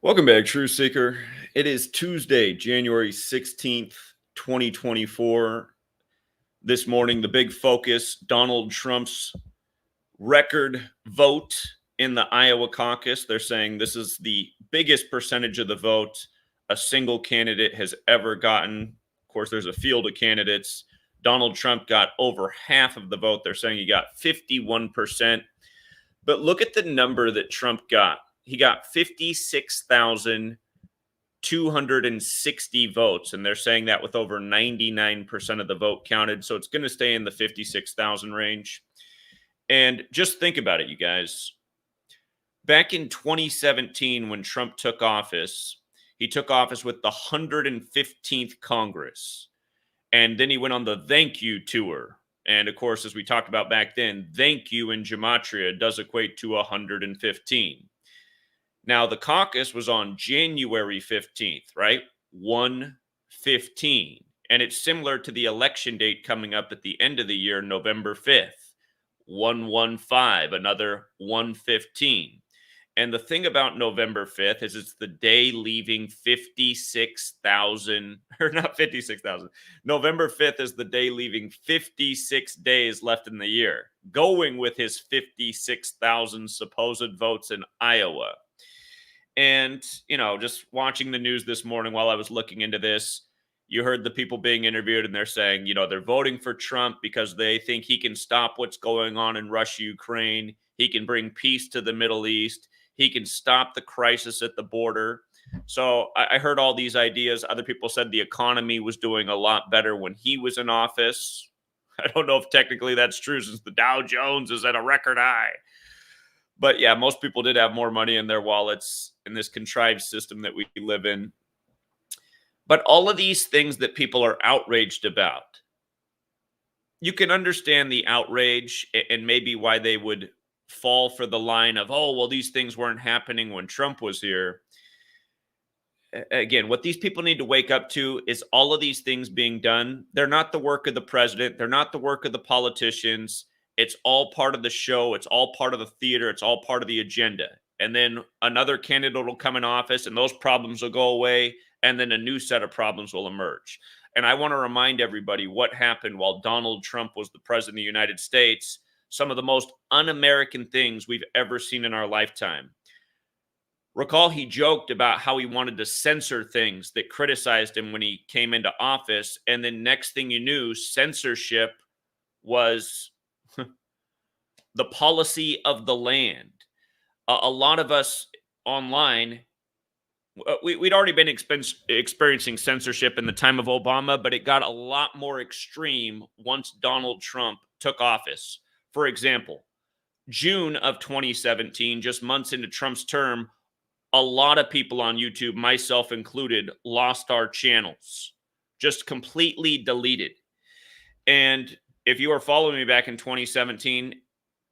Welcome back, True Seeker. It is Tuesday, January 16th, 2024. This morning, the big focus Donald Trump's record vote in the Iowa caucus. They're saying this is the biggest percentage of the vote a single candidate has ever gotten. Of course, there's a field of candidates. Donald Trump got over half of the vote. They're saying he got 51%. But look at the number that Trump got. He got 56,260 votes, and they're saying that with over 99% of the vote counted. So it's going to stay in the 56,000 range. And just think about it, you guys. Back in 2017, when Trump took office, he took office with the 115th Congress. And then he went on the thank you tour. And of course, as we talked about back then, thank you in Gematria does equate to 115. Now, the caucus was on January 15th, right? 115. And it's similar to the election date coming up at the end of the year, November 5th. 115, another 115. And the thing about November 5th is it's the day leaving 56,000, or not 56,000. November 5th is the day leaving 56 days left in the year, going with his 56,000 supposed votes in Iowa. And, just watching the news this morning while I was looking into this, you heard the people being interviewed and they're saying, they're voting for Trump because they think he can stop what's going on in Russia, Ukraine. He can bring peace to the Middle East. He can stop the crisis at the border. So I heard all these ideas. Other people said the economy was doing a lot better when he was in office. I don't know if technically that's true since the Dow Jones is at a record high. But yeah, most people did have more money in their wallets in this contrived system that we live in. But all of these things that people are outraged about, you can understand the outrage and maybe why they would fall for the line of, oh, well, these things weren't happening when Trump was here. Again, what these people need to wake up to is all of these things being done. They're not the work of the president. They're not the work of the politicians. It's all part of the show. It's all part of the theater. It's all part of the agenda. And then another candidate will come in office and those problems will go away. And then a new set of problems will emerge. And I want to remind everybody what happened while Donald Trump was the president of the United States. Some of the most un-American things we've ever seen in our lifetime. Recall he joked about how he wanted to censor things that criticized him when he came into office. And then next thing you knew, censorship was the policy of the land. A lot of us online, we'd already been experiencing censorship in the time of Obama, but it got a lot more extreme once Donald Trump took office. For example, June of 2017, just months into Trump's term, a lot of people on YouTube, myself included, lost our channels, just completely deleted. And if you were following me back in 2017,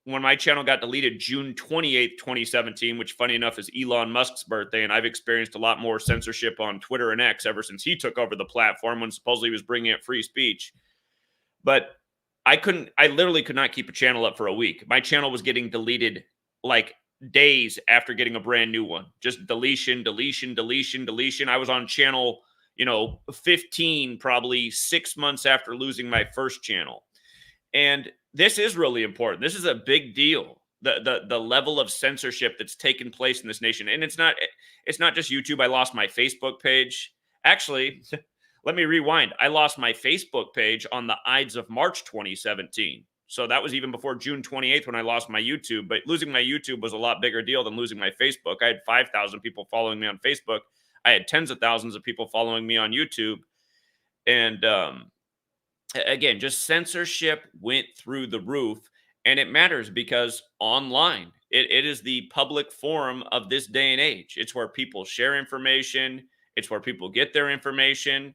when my channel got deleted June 28th, 2017, which funny enough is Elon Musk's birthday, and I've experienced a lot more censorship on Twitter and X ever since he took over the platform when supposedly he was bringing up free speech. But I literally could not keep a channel up for a week. My channel was getting deleted like days after getting a brand new one. Just deletion, deletion, deletion, deletion. I was on channel, 15, probably 6 months after losing my first channel. And this is really important. This is a big deal. The level of censorship that's taken place in this nation. And it's not just YouTube. I lost my Facebook page. Actually, let me rewind. I lost my Facebook page on the Ides of March 2017. So that was even before June 28th when I lost my YouTube. But losing my YouTube was a lot bigger deal than losing my Facebook. I had 5,000 people following me on Facebook. I had tens of thousands of people following me on YouTube. And again, just censorship went through the roof. And it matters because online, it is the public forum of this day and age. It's where people share information. It's where people get their information.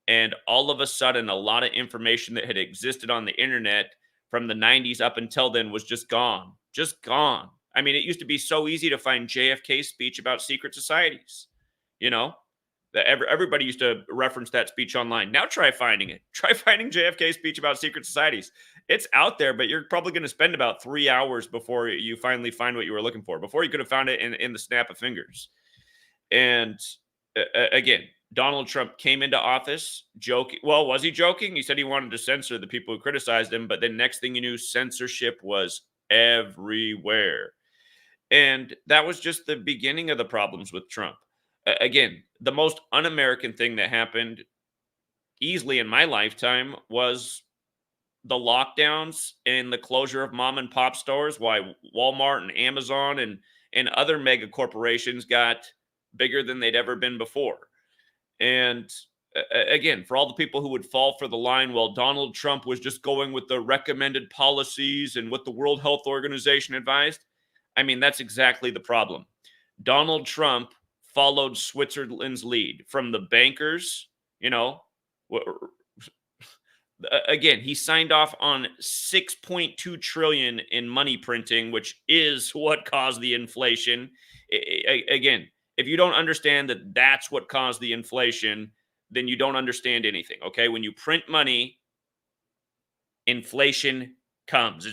And all of a sudden, a lot of information that had existed on the internet from the 90s up until then was just gone. Just gone. I mean, it used to be so easy to find JFK's speech about secret societies. Everybody used to reference that speech online. Now try finding it. Try finding JFK's speech about secret societies. It's out there, but you're probably going to spend about 3 hours before you finally find what you were looking for. Before you could have found it in the snap of fingers. And again, Donald Trump came into office joking. Well, was he joking? He said he wanted to censor the people who criticized him, but then next thing you knew, censorship was everywhere. And that was just the beginning of the problems with Trump. Again, the most un American thing that happened easily in my lifetime was the lockdowns and the closure of mom and pop stores, why Walmart and Amazon and other mega corporations got bigger than they'd ever been before. And again, for all the people who would fall for the line, well, Donald Trump was just going with the recommended policies and what the World Health Organization advised. I mean, that's exactly the problem. Donald Trump followed Switzerland's lead from the bankers, you know, again, he signed off on 6.2 trillion in money printing, which is what caused the inflation. Again, if you don't understand that that's what caused the inflation, then you don't understand anything. Okay, when you print money, inflation comes.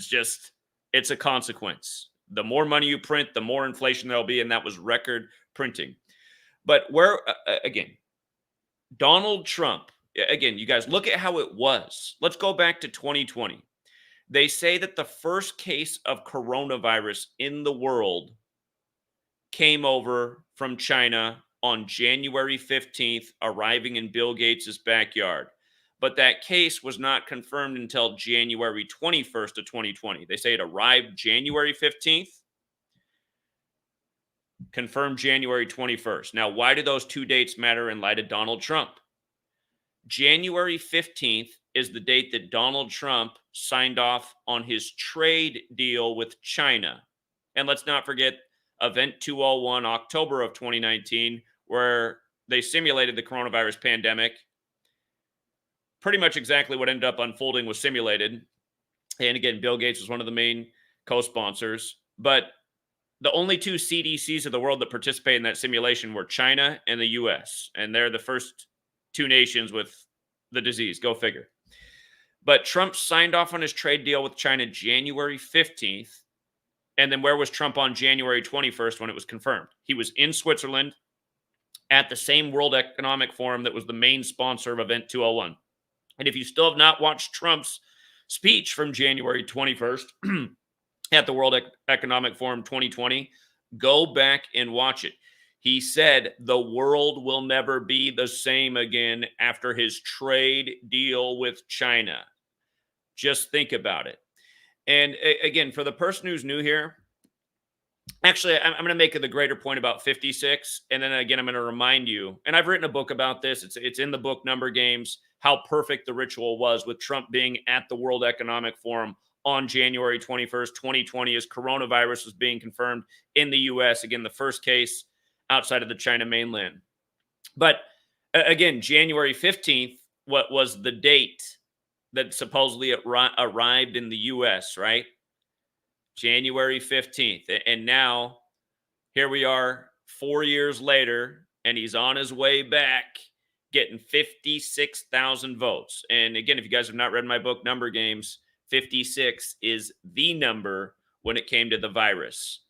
It's a consequence. The more money you print, the more inflation there'll be, and that was record printing. But where again, Donald Trump, again, you guys look at how it was. Let's go back to 2020. They say that the first case of coronavirus in the world came over from China on January 15th, arriving in Bill Gates' backyard. But that case was not confirmed until January 21st of 2020. They say it arrived January 15th, confirmed January 21st. Now, why do those two dates matter in light of Donald Trump? January 15th is the date that Donald Trump signed off on his trade deal with China. And let's not forget Event 201, October of 2019, where they simulated the coronavirus pandemic. Pretty much exactly what ended up unfolding was simulated. And again, Bill Gates was one of the main co-sponsors. But the only two CDCs of the world that participated in that simulation were China and the US. And they're the first two nations with the disease. Go figure. But Trump signed off on his trade deal with China January 15th. And then where was Trump on January 21st when it was confirmed? He was in Switzerland at the same World Economic Forum that was the main sponsor of Event 201. And if you still have not watched Trump's speech from January 21st at the World Economic Forum 2020, go back and watch it. He said the world will never be the same again after his trade deal with China. Just think about it. And again, for the person who's new here, actually, I'm going to make the greater point about 56. And then again, I'm going to remind you, and I've written a book about this. It's in the book Number Games, how perfect the ritual was with Trump being at the World Economic Forum on January 21st, 2020, as coronavirus was being confirmed in the U.S. Again, the first case outside of the China mainland. But again, January 15th, what was the date that supposedly arrived in the U.S., right? January 15th. And now here we are 4 years later, and he's on his way back getting 56,000 votes. And again, if you guys have not read my book, Number Games, 56 is the number when it came to the virus.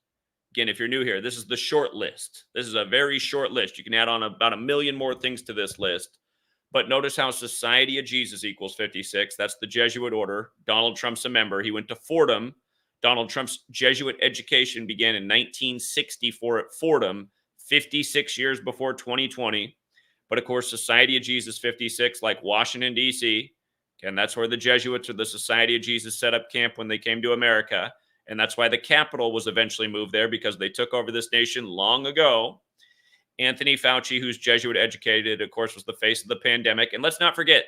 Again, if you're new here, this is the short list. This is a very short list. You can add on about a million more things to this list. But notice how Society of Jesus equals 56. That's the Jesuit order. Donald Trump's a member. He went to Fordham. Donald Trump's Jesuit education began in 1964 at Fordham, 56 years before 2020. But of course, Society of Jesus 56, like Washington, D.C., and that's where the Jesuits or the Society of Jesus set up camp when they came to America. And that's why the capital was eventually moved there, because they took over this nation long ago. Anthony Fauci, who's Jesuit educated, of course, was the face of the pandemic. And let's not forget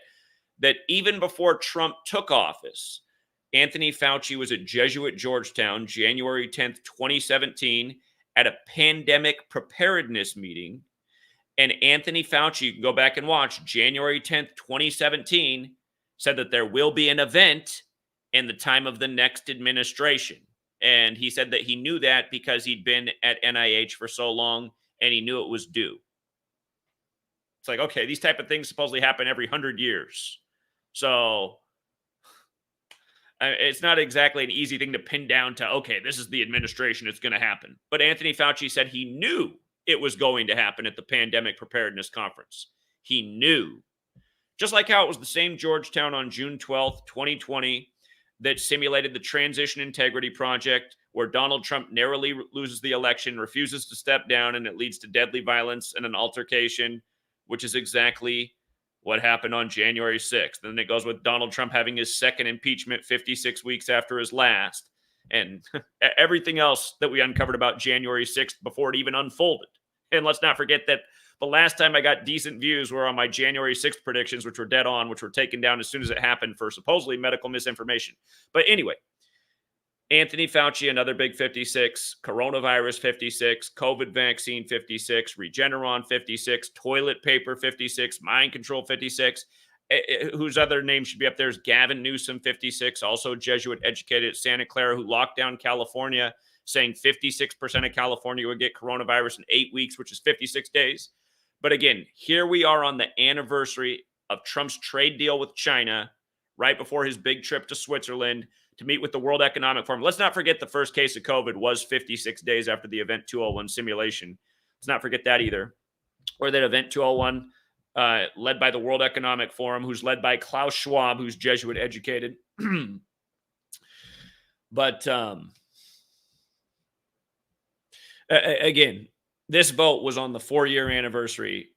that even before Trump took office, Anthony Fauci was at Jesuit Georgetown, January 10th, 2017, at a pandemic preparedness meeting. And Anthony Fauci, you can go back and watch, January 10th, 2017, said that there will be an event in the time of the next administration. And he said that he knew that because he'd been at NIH for so long and he knew it was due. It's like, okay, these type of things supposedly happen every 100 years. So it's not exactly an easy thing to pin down to, okay, this is the administration, it's going to happen. But Anthony Fauci said he knew it was going to happen at the Pandemic Preparedness Conference. He knew. Just like how it was the same Georgetown on June 12th, 2020, that simulated the Transition Integrity Project, where Donald Trump narrowly loses the election, refuses to step down, and it leads to deadly violence and an altercation, which is exactly what happened on January 6th. And then it goes with Donald Trump having his second impeachment 56 weeks after his last, and everything else that we uncovered about January 6th before it even unfolded. And let's not forget that the last time I got decent views were on my January 6th predictions, which were dead on, which were taken down as soon as it happened for supposedly medical misinformation. But anyway, Anthony Fauci, another big 56, coronavirus 56, COVID vaccine 56, Regeneron 56, toilet paper 56, mind control 56. Whose other name should be up there is Gavin Newsom 56, also Jesuit educated at Santa Clara, who locked down California, saying 56% of California would get coronavirus in 8 weeks, which is 56 days. But again, here we are on the anniversary of Trump's trade deal with China, right before his big trip to Switzerland to meet with the World Economic Forum. Let's not forget the first case of COVID was 56 days after the Event 201 simulation. Let's not forget that either. Or that Event 201, led by the World Economic Forum, who's led by Klaus Schwab, who's Jesuit educated. But again, this vote was on the 4-year anniversary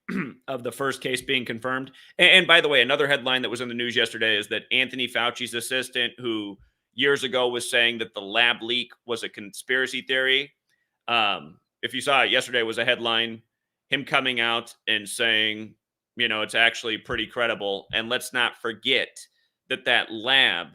of the first case being confirmed. And by the way, another headline that was in the news yesterday is that Anthony Fauci's assistant, who years ago was saying that the lab leak was a conspiracy theory. If you saw it yesterday, was a headline, him coming out and saying, it's actually pretty credible. And let's not forget that that lab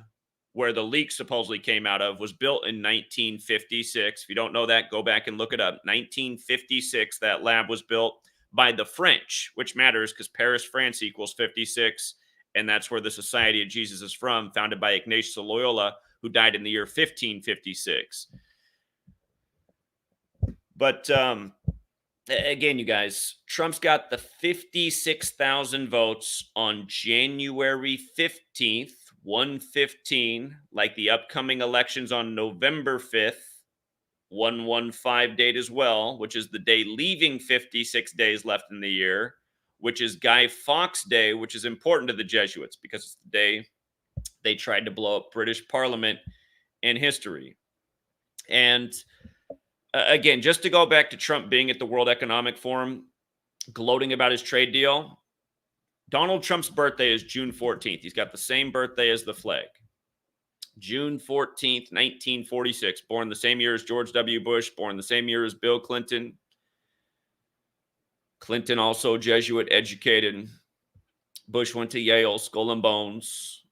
where the leak supposedly came out of was built in 1956. If you don't know that, go back and look it up. 1956, that lab was built by the French, which matters because Paris, France equals 56. And that's where the Society of Jesus is from, founded by Ignatius of Loyola, who died in the year 1556. But again, you guys, Trump's got the 56,000 votes on January 15th, 115, like the upcoming elections on November 5th, 115 date as well, which is the day leaving 56 days left in the year, which is Guy Fawkes Day, which is important to the Jesuits because it's the day they tried to blow up British Parliament in history. And again, just to go back to Trump being at the World Economic Forum, gloating about his trade deal, Donald Trump's birthday is June 14th. He's got the same birthday as the flag. June 14th, 1946. Born the same year as George W. Bush. Born the same year as Bill Clinton. Clinton also Jesuit educated. Bush went to Yale, Skull and Bones.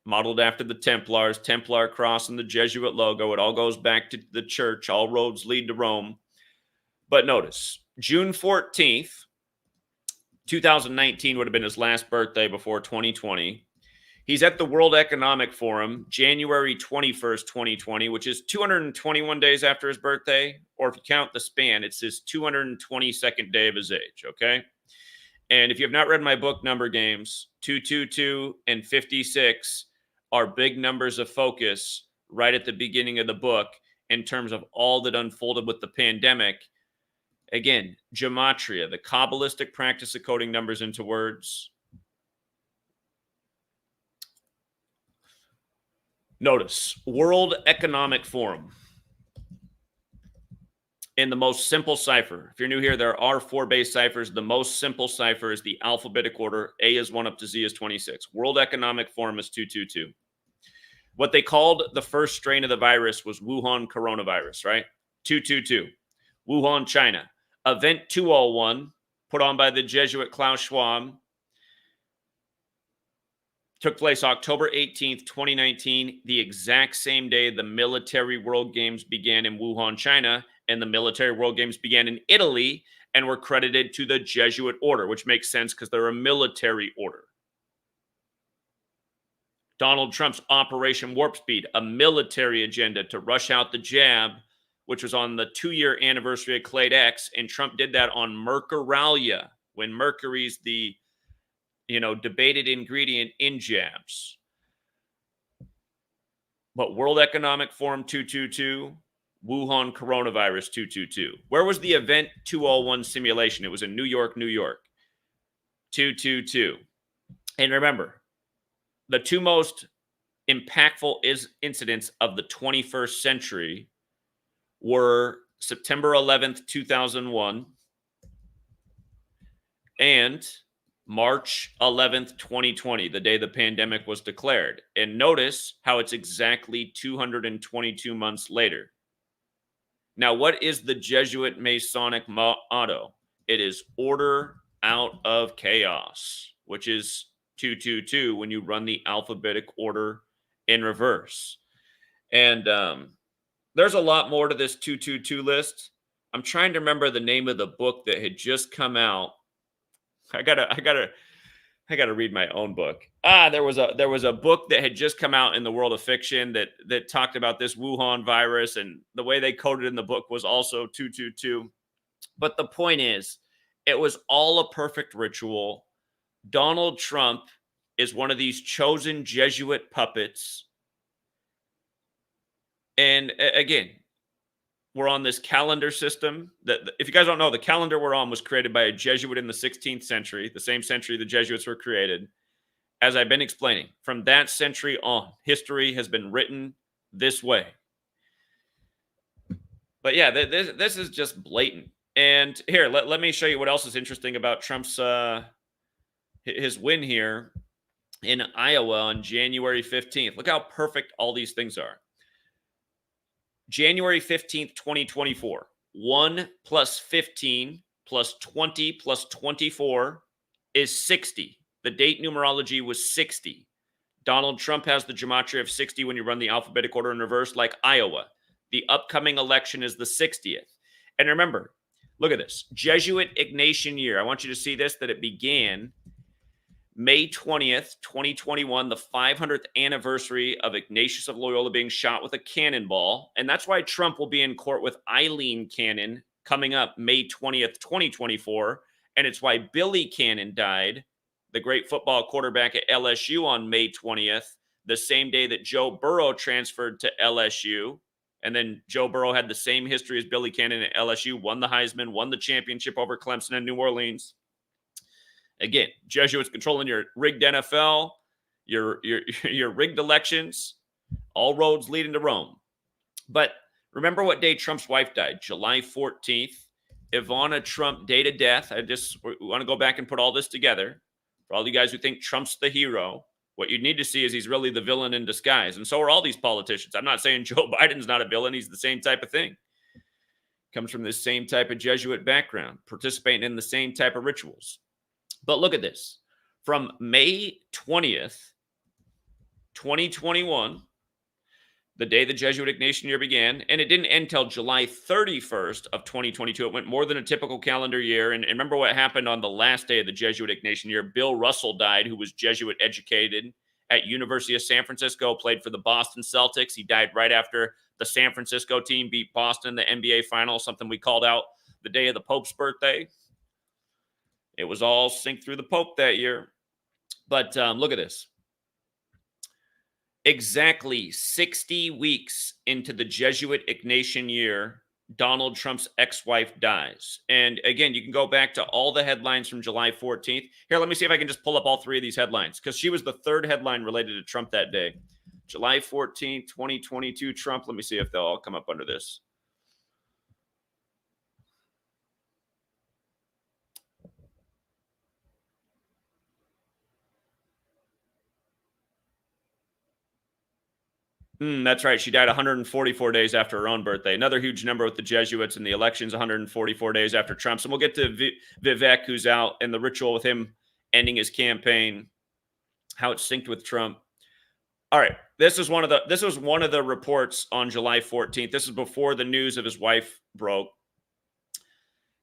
Modeled after the Templars. Templar cross and the Jesuit logo. It all goes back to the church. All roads lead to Rome. But notice, June 14th, 2019 would have been his last birthday before 2020. He's at the World Economic Forum, January 21st, 2020, which is 221 days after his birthday. Or if you count the span, it's his 222nd day of his age, okay? And if you have not read my book, Number Games, 222 and 56 are big numbers of focus right at the beginning of the book in terms of all that unfolded with the pandemic. Again, gematria, the Kabbalistic practice of coding numbers into words. Notice, World Economic Forum. In the most simple cipher. If you're new here, there are 4 base ciphers. The most simple cipher is the alphabetic order. A is 1 up to Z is 26. World Economic Forum is 222. What they called the first strain of the virus was Wuhan coronavirus, right? 222. Wuhan, China. Event 201, put on by the Jesuit Klaus Schwab, took place October 18th, 2019, the exact same day the Military World Games began in Wuhan, China, and the Military World Games began in Italy and were credited to the Jesuit order, which makes sense because they're a military order. Donald Trump's Operation Warp Speed, a military agenda to rush out the jab, which was on the 2-year anniversary of Clade X, and Trump did that on Mercuralia, when mercury's the, debated ingredient in jabs. But World Economic Forum 222, Wuhan coronavirus 222. Where was the event 201 simulation? It was in New York, New York. 222. And remember, the two most impactful incidents of the 21st century were September 11th, 2001 and March 11th, 2020, the day the pandemic was declared. And notice how it's exactly 222 months later. Now, what is the Jesuit Masonic motto? It is order out of chaos, which is 222 when you run the alphabetic order in reverse. And there's a lot more to this 222 list. I'm trying to remember the name of the book that had just come out. I gotta read my own book. There was a book that had just come out in the world of fiction that talked about this Wuhan virus, and the way they coded in the book was also 222. But the point is, it was all a perfect ritual. Donald Trump is one of these chosen Jesuit puppets. And again, we're on this calendar system that, if you guys don't know, the calendar we're on was created by a Jesuit in the 16th century, the same century the Jesuits were created. As I've been explaining, from that century on, history has been written this way. But yeah, this is just blatant. And here, let me show you what else is interesting about Trump's his win here in Iowa on January 15th. Look how perfect all these things are. January 15th, 2024. 1 plus 15 plus 20 plus 24 is 60. The date numerology was 60. Donald Trump has the gematria of 60 when you run the alphabetic order in reverse, like Iowa. The upcoming election is the 60th. And remember, look at this. Jesuit Ignatian year. I want you to see this, that it began May 20th, 2021, the 500th anniversary of Ignatius of Loyola being shot with a cannonball. And that's why Trump will be in court with Eileen Cannon coming up May 20th, 2024. And it's why Billy Cannon died, the great football quarterback at LSU, on May 20th, the same day that Joe Burrow transferred to LSU. And then Joe Burrow had the same history as Billy Cannon at LSU, won the Heisman, won the championship over Clemson and New Orleans. Again, Jesuits controlling your rigged NFL, your rigged elections, all roads leading to Rome. But remember what day Trump's wife died? July 14th. Ivana Trump, date of death. I just want to go back and put all this together. For all you guys who think Trump's the hero, what you need to see is he's really the villain in disguise. And so are all these politicians. I'm not saying Joe Biden's not a villain. He's the same type of thing. Comes from this same type of Jesuit background, participating in the same type of rituals. But look at this. From May 20th, 2021, the day the Jesuit Ignatian year began, and it didn't end until July 31st of 2022. It went more than a typical calendar year. And remember what happened on the last day of the Jesuit Ignatian year. Bill Russell died, who was Jesuit educated at University of San Francisco, played for the Boston Celtics. He died right after the San Francisco team beat Boston in the NBA Finals, something we called out the day of the Pope's birthday. It was all synced through the Pope that year. But look at this. Exactly 60 weeks into the Jesuit Ignatian year, Donald Trump's ex-wife dies. And again, you can go back to all the headlines from July 14th. Here, let me see if I can just pull up all three of these headlines, because she was the third headline related to Trump that day. July 14th, 2022, Trump. Let me see if they'll all come up under this. That's right. She died 144 days after her own birthday. Another huge number with the Jesuits and the elections, 144 days after Trump's. And we'll get to Vivek, who's out, and the ritual with him ending his campaign, how it's synced with Trump. All right. This was one of the reports on July 14th. This is before the news of his wife broke.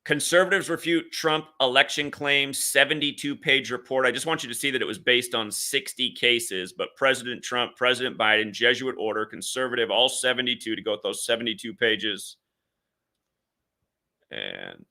Conservatives refute Trump election claims, 72-page report. I just want you to see that it was based on 60 cases, but President Trump, President Biden, Jesuit order, conservative, all 72 to go with those 72 pages. And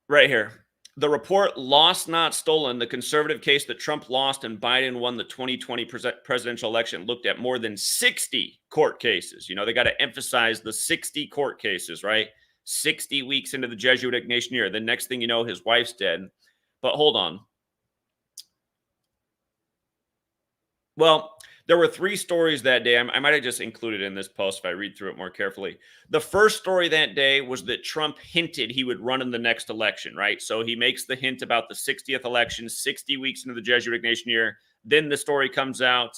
Right here. The report Lost Not Stolen, the conservative case that Trump lost and Biden won the 2020 presidential election, looked at more than 60 court cases. You know, they got to emphasize the 60 court cases, right? 60 weeks into the Jesuit ignatian year. The next thing you know, his wife's dead. But hold on. Well, there were 3 stories that day. I might have just included in this post if I read through it more carefully. The first story that day was that Trump hinted he would run in the next election, right? So he makes the hint about the 60th election, 60 weeks into the Jesuit ignatian year. Then the story comes out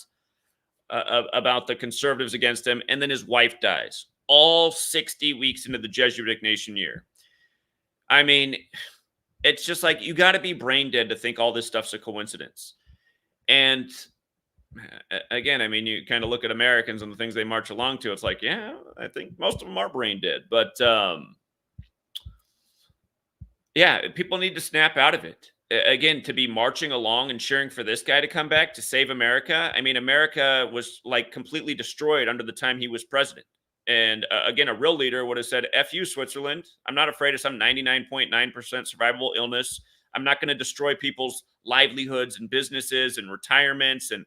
about the conservatives against him, and then his wife dies. All 60 weeks into the Jesuit ignatian year. I mean, it's just like you got to be brain dead to think all this stuff's a coincidence. And again, I mean, you kind of look at Americans and the things they march along to. It's like, yeah, I think most of them are brain dead. But yeah, people need to snap out of it. Again, to be marching along and cheering for this guy to come back to save America. I mean, America was like completely destroyed under the time he was president. And again, a real leader would have said, F you, Switzerland. I'm not afraid of some 99.9% survivable illness. I'm not going to destroy people's livelihoods and businesses and retirements and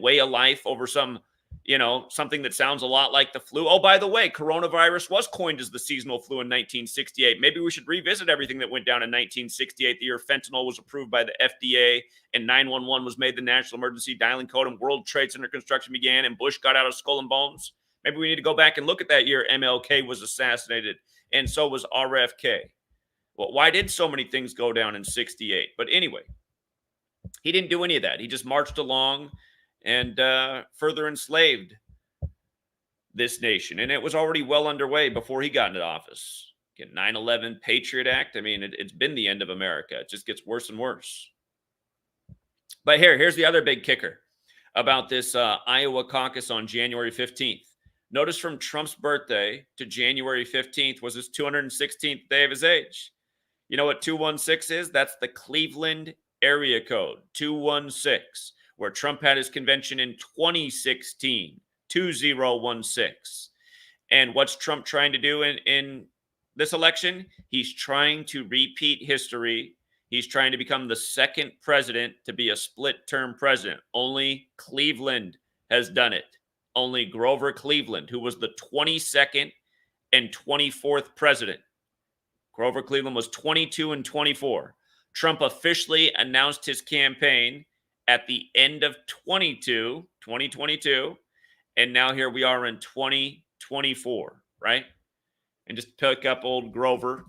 way of life over some, you know, something that sounds a lot like the flu. Oh, by the way, coronavirus was coined as the seasonal flu in 1968. Maybe we should revisit everything that went down in 1968, the year fentanyl was approved by the FDA and 911 was made the national emergency dialing code and World Trade Center construction began and Bush got out of Skull and Bones. Maybe we need to go back and look at that year MLK was assassinated and so was RFK. Well, why did so many things go down in 68? But anyway, he didn't do any of that. He just marched along and further enslaved this nation. And it was already well underway before he got into office. Again, 9/11 Patriot Act. I mean, it's been the end of America. It just gets worse and worse. But here's the other big kicker about this Iowa caucus on January 15th. Notice from Trump's birthday to January 15th was his 216th day of his age. You know what 216 is? That's the Cleveland area code, 216, where Trump had his convention in 2016, 2016. And what's Trump trying to do in this election? He's trying to repeat history. He's trying to become the second president to be a split-term president. Only Cleveland has done it. Only Grover Cleveland, who was the 22nd and 24th president. Grover Cleveland was 22 and 24. Trump officially announced his campaign at the end of 2022, and now here we are in 2024, right? And just pick up old Grover.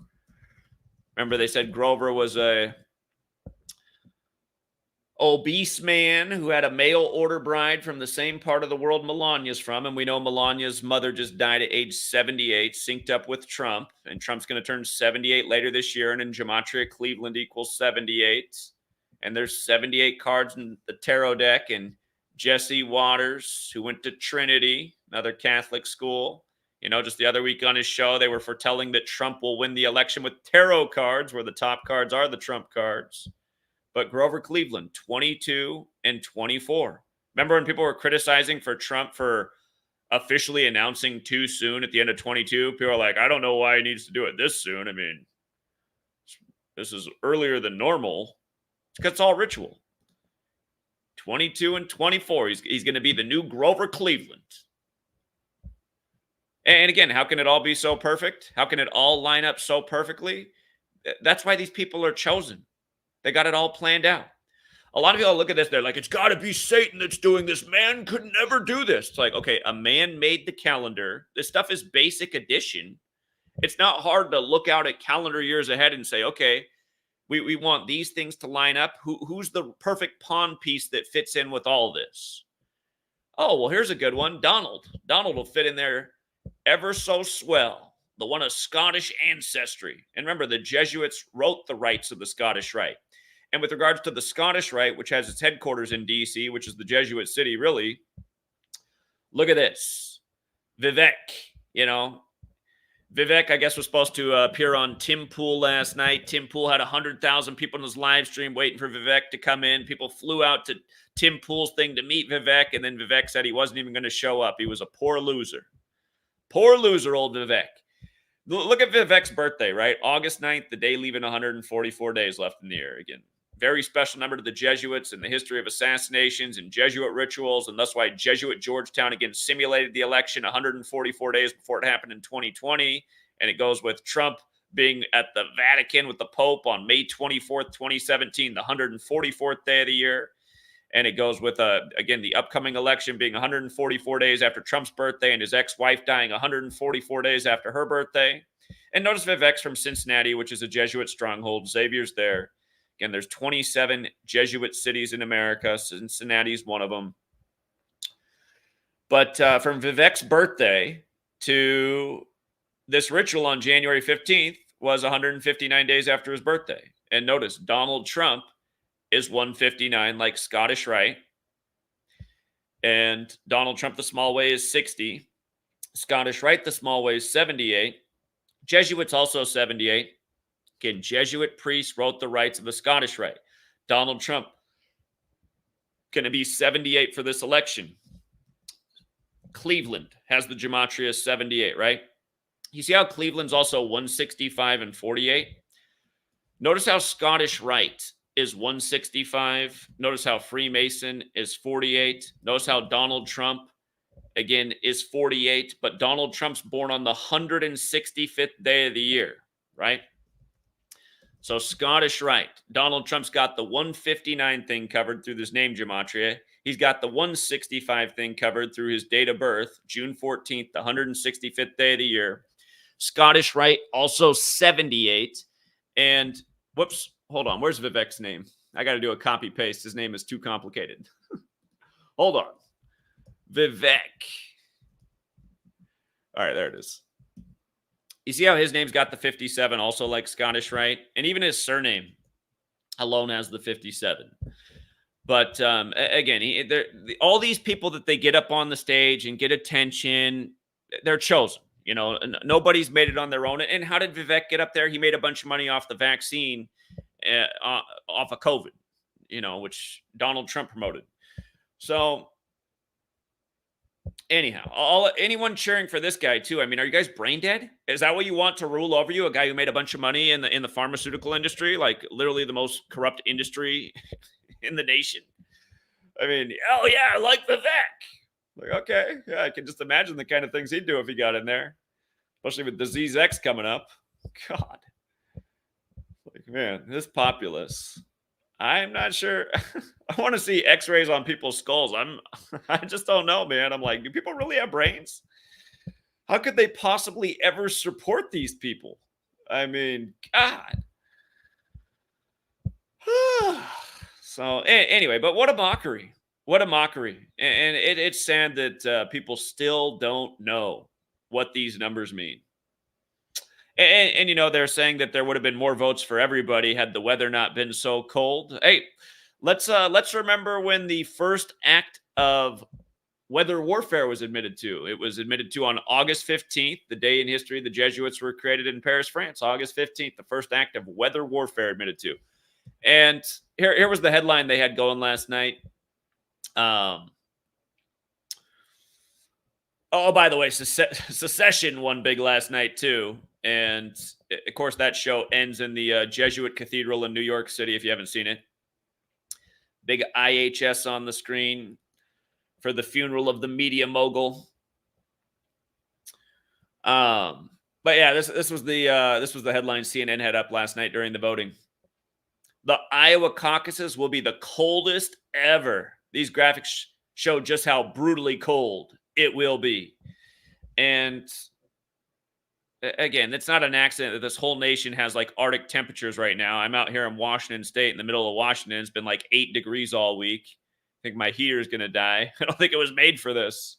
Remember, they said Grover was a obese man who had a mail order bride from the same part of the world Melania's from. And we know Melania's mother just died at age 78, synced up with Trump. And Trump's going to turn 78 later this year. And in Gematria, Cleveland equals 78. And there's 78 cards in the tarot deck. And Jesse Waters, who went to Trinity, another Catholic school. You know, just the other week on his show, they were foretelling that Trump will win the election with tarot cards, where the top cards are the Trump cards. But Grover Cleveland, 22 and 24. Remember when people were criticizing for Trump for officially announcing too soon at the end of 22? People are like, I don't know why he needs to do it this soon. I mean, this is earlier than normal. It's because it's all ritual. 22 and 24. He's going to be the new Grover Cleveland. And again, how can it all be so perfect? How can it all line up so perfectly? That's why these people are chosen. They got it all planned out. A lot of people look at this, they're like, it's got to be Satan that's doing this. Man could never do this. It's like, okay, a man made the calendar. This stuff is basic addition. It's not hard to look out at calendar years ahead and say, okay, we want these things to line up. Who's the perfect pawn piece that fits in with all this? Oh, well, here's a good one. Donald. Donald will fit in there ever so swell. The one of Scottish ancestry. And remember, the Jesuits wrote the rites of the Scottish Rite. And with regards to the Scottish Rite, which has its headquarters in D.C., which is the Jesuit city, really, look at this. Vivek, you know. Vivek, I guess, was supposed to appear on Tim Pool last night. Tim Pool had 100,000 people in his live stream waiting for Vivek to come in. People flew out to Tim Pool's thing to meet Vivek, and then Vivek said he wasn't even going to show up. He was a poor loser. Poor loser, old Vivek. Look at Vivek's birthday, right? August 9th, the day leaving 144 days left in the year. Again, very special number to the Jesuits in the history of assassinations and Jesuit rituals. And that's why Jesuit Georgetown, again, simulated the election 144 days before it happened in 2020. And it goes with Trump being at the Vatican with the Pope on May 24th, 2017, the 144th day of the year. And it goes with, again, the upcoming election being 144 days after Trump's birthday and his ex-wife dying 144 days after her birthday. And notice Vivek's from Cincinnati, which is a Jesuit stronghold. Xavier's there. Again, there's 27 Jesuit cities in America. Cincinnati's one of them. But from Vivek's birthday to this ritual on January 15th was 159 days after his birthday. And notice Donald Trump is 159, like Scottish Rite. And Donald Trump, the small way, is 60. Scottish Rite, the small way, is 78. Jesuits also 78. Again, Jesuit priests wrote the rites of the Scottish Rite. Donald Trump going to be 78 for this election. Cleveland has the Gematria 78, right? You see how Cleveland's also 165 and 48? Notice how Scottish Rite is 165. Notice how Freemason is 48. Notice how Donald Trump, again, is 48. But Donald Trump's born on the 165th day of the year, right? So Scottish Rite. Donald Trump's got the 159 thing covered through this name gematria. He's got the 165 thing covered through his date of birth, June 14th, the 165th day of the year. Scottish Rite, also 78. And, whoops, hold on. Where's Vivek's name? I got to do a copy paste. His name is too complicated. Hold on. Vivek. All right, there it is. You see how his name's got the 57, also like Scottish Rite? And even his surname alone has the 57. But again, all these people that they get up on the stage and get attention, they're chosen. You know, nobody's made it on their own. And how did Vivek get up there? He made a bunch of money off the vaccine, off of COVID, you know, which Donald Trump promoted. So anyhow, anyone cheering for this guy too. I mean, are you guys brain dead? Is that what you want to rule over you? A guy who made a bunch of money in the pharmaceutical industry, like literally the most corrupt industry in the nation? I mean, oh yeah, I like Vivek. Like, okay, yeah, I can just imagine the kind of things he'd do if he got in there, especially with Disease X coming up. God, like, man, this populace. I'm not sure. I want to see X-rays on people's skulls. I just don't know, man. I'm like, do people really have brains? How could they possibly ever support these people? I mean, God. So anyway, but what a mockery. What a mockery. And it's sad that people still don't know what these numbers mean. And, you know, they're saying that there would have been more votes for everybody had the weather not been so cold. Hey, let's remember when the first act of weather warfare was admitted to. It was admitted to on August 15th, the day in history the Jesuits were created in Paris, France. August 15th, the first act of weather warfare admitted to. And here was the headline they had going last night. Oh, by the way, Secession won big last night too. And of course, that show ends in the Jesuit Cathedral in New York City, if you haven't seen it. Big IHS on the screen for the funeral of the media mogul. But yeah, this was the headline CNN had up last night during the voting. The Iowa caucuses will be the coldest ever. These graphics show just how brutally cold it will be. And again, it's not an accident that this whole nation has like Arctic temperatures right now. I'm out here in Washington State, in the middle of Washington. It's been like 8 degrees all week. I think my heater is going to die. I don't think it was made for this.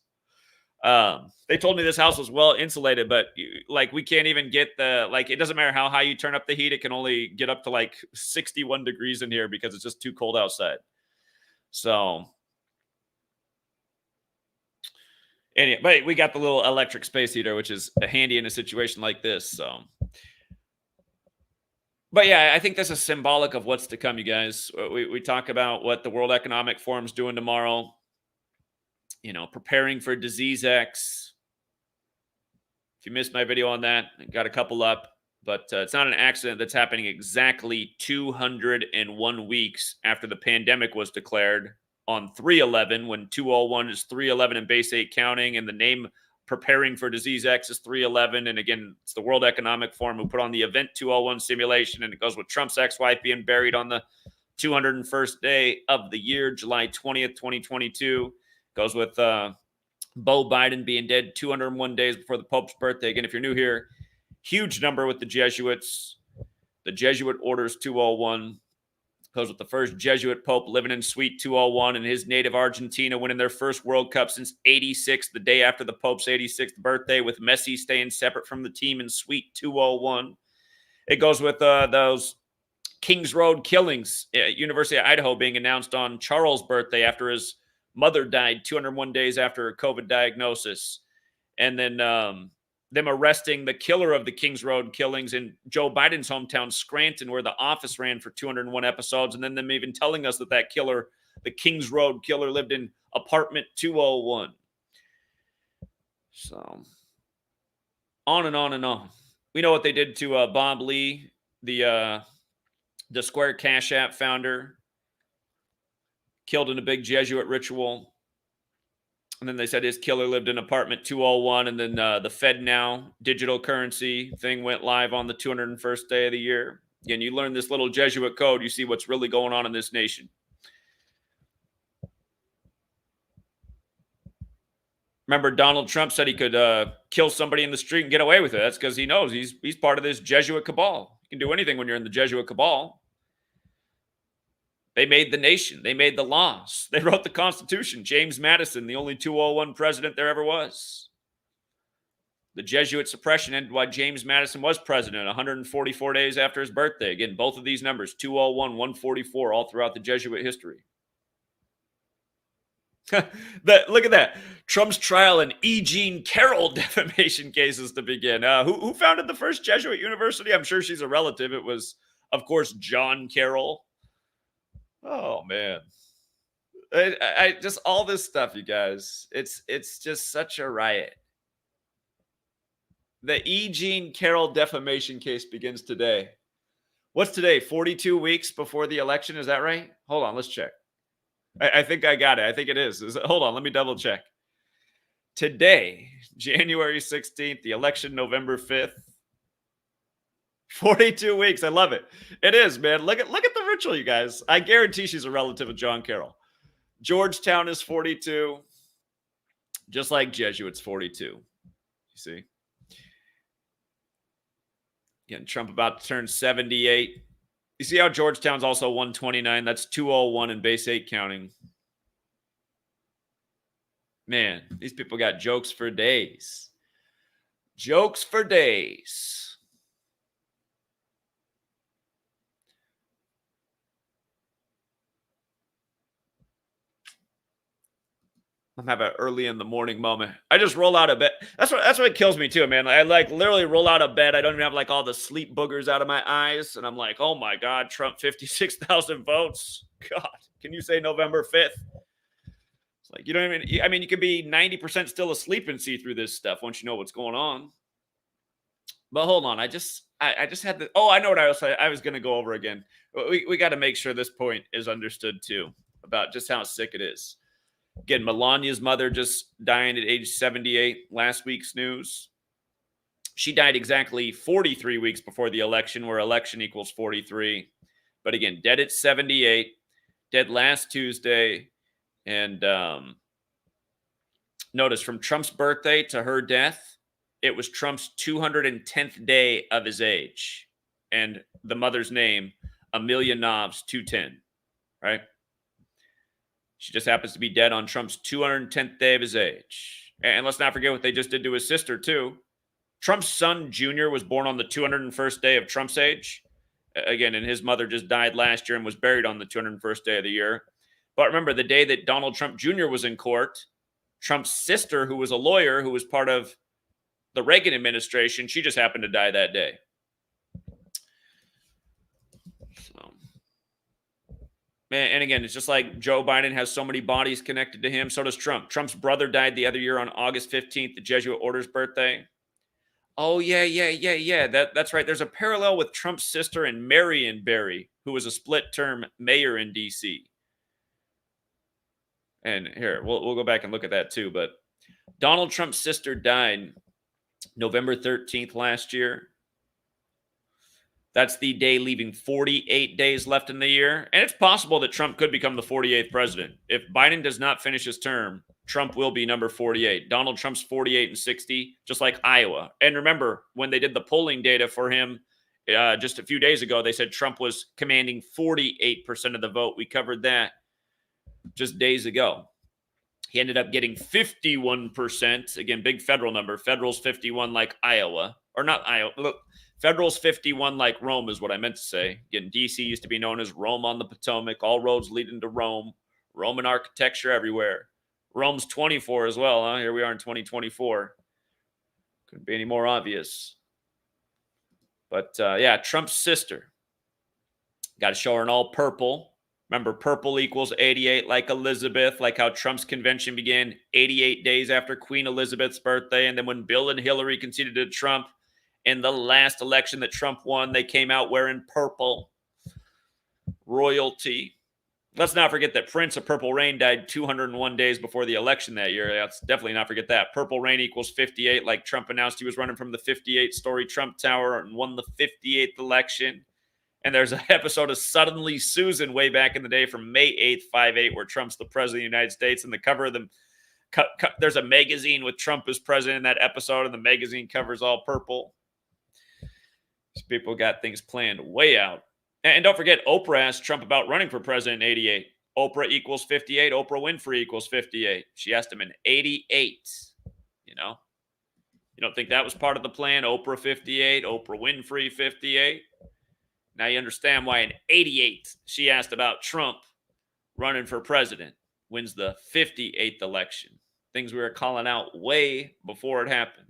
They told me this house was well insulated, but like we can't even get it doesn't matter how high you turn up the heat. It can only get up to like 61 degrees in here because it's just too cold outside. So anyway, but we got the little electric space heater, which is handy in a situation like this. So, but yeah, I think this is symbolic of what's to come, you guys. We talk about what the World Economic Forum's doing tomorrow. You know, preparing for Disease X you missed my video on that, I got a couple up. But it's not an accident that's happening exactly 201 weeks after the pandemic was declared on 3/11, when 201 is 3/11 in base 8 counting, and the name Preparing for Disease X is 3/11. And again, it's the World Economic Forum who put on the Event 201 simulation, and it goes with Trump's ex-wife being buried on the 201st day of the year, July 20th, 2022. Goes with Bo Biden being dead 201 days before the Pope's birthday. Again, if you're new here, huge number with the Jesuits. The Jesuit orders 201. Goes with the first Jesuit Pope living in Suite 201 in his native Argentina, winning their first World Cup since 86, the day after the Pope's 86th birthday, with Messi staying separate from the team in Suite 201. It goes with those Kings Road killings at University of Idaho being announced on Charles' birthday after his mother died 201 days after a COVID diagnosis. And then them arresting the killer of the Kings Road killings in Joe Biden's hometown, Scranton, where The Office ran for 201 episodes. And then them even telling us that killer, the Kings Road killer, lived in apartment 201. So on and on and on. We know what they did to Bob Lee, the Square CashApp founder, killed in a big Jesuit ritual. And then they said his killer lived in apartment 201. And then the FedNow digital currency thing went live on the 201st day of the year. Again, you learn this little Jesuit code, you see what's really going on in this nation. Remember, Donald Trump said he could kill somebody in the street and get away with it. That's because he knows he's part of this Jesuit cabal. You can do anything when you're in the Jesuit cabal. They made the nation. They made the laws. They wrote the Constitution. James Madison, the only 201 president there ever was. The Jesuit suppression ended while James Madison was president 144 days after his birthday. Again, both of these numbers, 201, 144, all throughout the Jesuit history. Look at that. Trump's trial in E. Jean Carroll defamation cases to begin. Who founded the first Jesuit university? I'm sure she's a relative. It was, of course, John Carroll. Oh, man. I just all this stuff, you guys. It's just such a riot. The E. Jean Carroll defamation case begins today. What's today? 42 weeks before the election. Is that right? Hold on. Let's check. I think I got it. I think it is. Hold on. Let me double check. Today, January 16th, the election, November 5th. 42 weeks. I love it. It is, man. Look at the ritual, you guys. I guarantee she's a relative of John Carroll. Georgetown is 42. Just like Jesuits, 42. You see? Again, Trump about to turn 78. You see how Georgetown's also 129? That's 201 in base 8 counting. Man, these people got jokes for days. Jokes for days. I'm having an early in the morning moment. I just roll out of bed. That's what kills me too, man. I literally roll out of bed. I don't even have all the sleep boogers out of my eyes. And I'm like, oh my God, Trump 56,000 votes. God, can you say November 5th? It's like, you don't even, I mean, you could be 90% still asleep and see through this stuff once you know what's going on. But hold on. I just had the, I know what I was going to go over again. We got to make sure this point is understood too, about just how sick it is. Again, Melania's mother just dying at age 78, last week's news. She died exactly 43 weeks before the election, where election equals 43. But again, dead at 78, dead last Tuesday. And notice, from Trump's birthday to her death, it was Trump's 210th day of his age. And the mother's name, Amelia Knobs, 210, right? She just happens to be dead on Trump's 210th day of his age. And let's not forget what they just did to his sister, too. Trump's son, Jr., was born on the 201st day of Trump's age. Again, and his mother just died last year and was buried on the 201st day of the year. But remember, the day that Donald Trump Jr. was in court, Trump's sister, who was a lawyer, who was part of the Reagan administration, she just happened to die that day. And again, it's just like Joe Biden has so many bodies connected to him. So does Trump. Trump's brother died the other year on August 15th, the Jesuit order's birthday. Oh, yeah. That's right. There's a parallel with Trump's sister and Marion Barry, who was a split-term mayor in D.C. And here, we'll go back and look at that too. But Donald Trump's sister died November 13th last year. That's the day leaving 48 days left in the year. And it's possible that Trump could become the 48th president. If Biden does not finish his term, Trump will be number 48. Donald Trump's 48 and 60, just like Iowa. And remember, when they did the polling data for him just a few days ago, they said Trump was commanding 48% of the vote. We covered that just days ago. He ended up getting 51%. Again, big federal number. Federal's 51 like Iowa. Or not Iowa. Look, Federal's 51 like Rome is what I meant to say. Again, D.C. used to be known as Rome on the Potomac. All roads leading to Rome. Roman architecture everywhere. Rome's 24 as well, huh? Here we are in 2024. Couldn't be any more obvious. But, yeah, Trump's sister. Got to show her in all purple. Remember, purple equals 88, like Elizabeth, like how Trump's convention began 88 days after Queen Elizabeth's birthday. And then when Bill and Hillary conceded to Trump in the last election that Trump won, they came out wearing purple. Royalty. Let's not forget that Prince of Purple Rain died 201 days before the election that year. Let's definitely not forget that. Purple Rain equals 58, like Trump announced he was running from the 58-story Trump Tower and won the 58th election. And there's an episode of Suddenly Susan way back in the day from May 8th, 58, where Trump's the president of the United States. And the cover of the there's a magazine with Trump as president in that episode, and the magazine cover's all purple. These people got things planned way out. And don't forget, Oprah asked Trump about running for president in 88. Oprah equals 58. Oprah Winfrey equals 58. She asked him in 88. You know? You don't think that was part of the plan? Oprah 58, Oprah Winfrey 58. Now you understand why in 88 she asked about Trump running for president. Wins the 58th election. Things we were calling out way before it happened.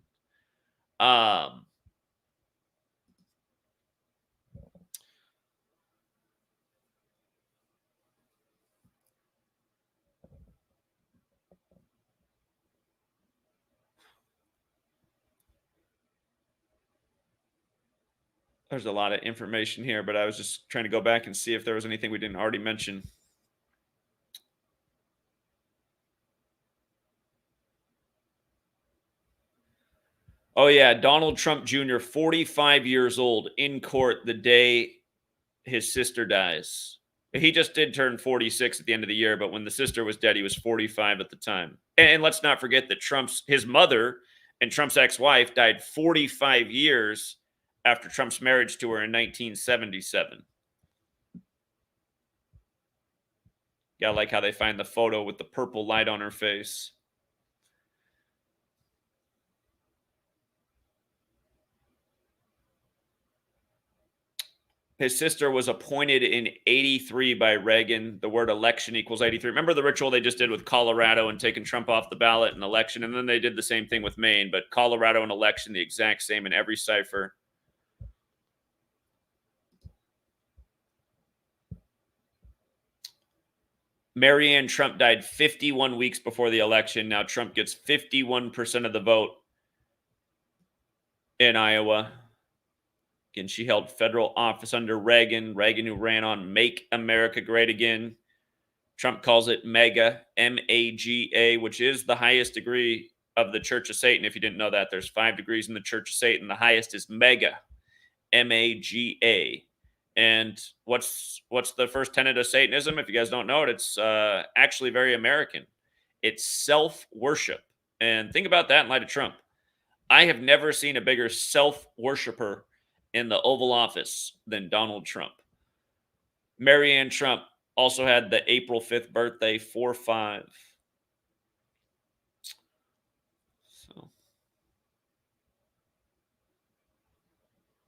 There's a lot of information here, but I was just trying to go back and see if there was anything we didn't already mention. Oh, yeah. Donald Trump Jr., 45 years old, in court the day his sister dies. He just did turn 46 at the end of the year, but when the sister was dead, he was 45 at the time. And let's not forget that his mother and Trump's ex-wife died 45 years after Trump's marriage to her in 1977. Yeah, I like how they find the photo with the purple light on her face. His sister was appointed in 83 by Reagan. The word election equals 83. Remember the ritual they just did with Colorado and taking Trump off the ballot in election? And then they did the same thing with Maine, but Colorado and election, the exact same in every cipher. Marianne Trump died 51 weeks before the election. Now Trump gets 51% of the vote in Iowa. Again, she held federal office under Reagan. Reagan, who ran on Make America Great Again. Trump calls it MAGA, M-A-G-A, which is the highest degree of the Church of Satan. If you didn't know that, there's 5 degrees in the Church of Satan. The highest is MAGA, M-A-G-A. And what's the first tenet of Satanism? If you guys don't know it, it's actually very American. It's self-worship. And think about that in light of Trump. I have never seen a bigger self-worshiper in the Oval Office than Donald Trump. Marianne Trump also had the April 5th birthday, 4-5. So.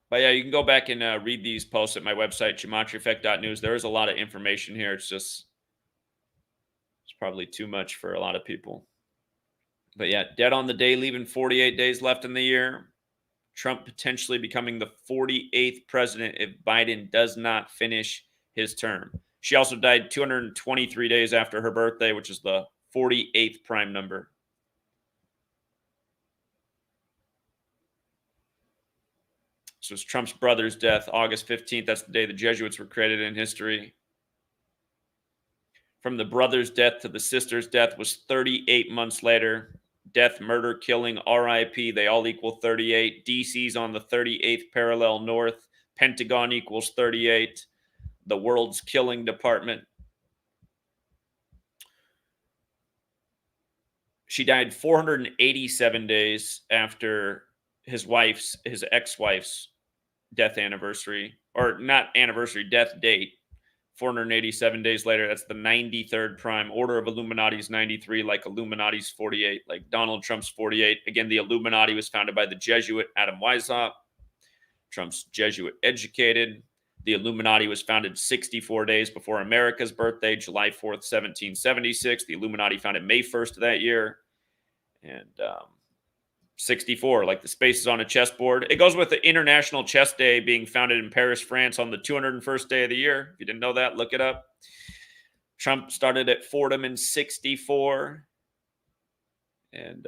But yeah, you can go back and read these posts at my website, GematriaEffectNews. There is a lot of information here. It's probably too much for a lot of people. But yeah, dead on the day, leaving 48 days left in the year. Trump potentially becoming the 48th president if Biden does not finish his term. She also died 223 days after her birthday, which is the 48th prime number. This was Trump's brother's death, August 15th. That's the day the Jesuits were created in history. From the brother's death to the sister's death was 38 months later. Death, murder, killing, RIP, they all equal 38. DC's on the 38th parallel north. Pentagon equals 38. The world's killing department. She died 487 days after his ex-wife's death anniversary, or not anniversary, death date. 487 days later, that's the 93rd prime. Order of Illuminati is 93, like Illuminati's 48, like Donald Trump's 48. Again, the Illuminati was founded by the Jesuit Adam Weishaupt. Trump's Jesuit educated. The Illuminati was founded 64 days before America's birthday, July 4th, 1776. The Illuminati founded May 1st of that year. And 64, like the spaces on a chessboard. It goes with the International Chess Day being founded in Paris, France on the 201st day of the year. If you didn't know that, look it up. Trump started at Fordham in 64. And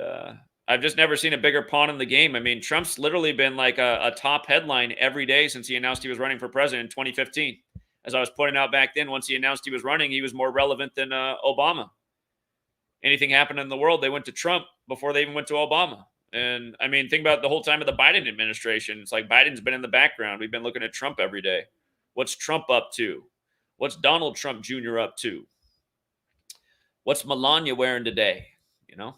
I've just never seen a bigger pawn in the game. I mean, Trump's literally been like a top headline every day since he announced he was running for president in 2015. As I was pointing out back then, once he announced he was running, he was more relevant than Obama. Anything happened in the world, they went to Trump before they even went to Obama. And I mean, think about the whole time of the Biden administration. It's like Biden's been in the background. We've been looking at Trump every day. What's Trump up to? What's Donald Trump Jr. up to? What's Melania wearing today? You know?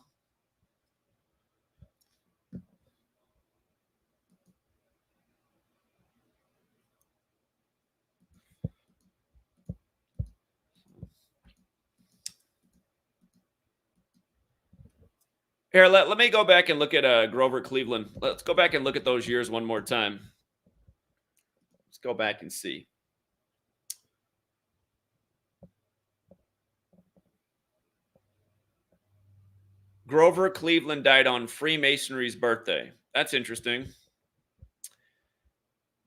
Here, let me go back and look at Grover Cleveland. Let's go back and look at those years one more time. Let's go back and see. Grover Cleveland died on Freemasonry's birthday. That's interesting.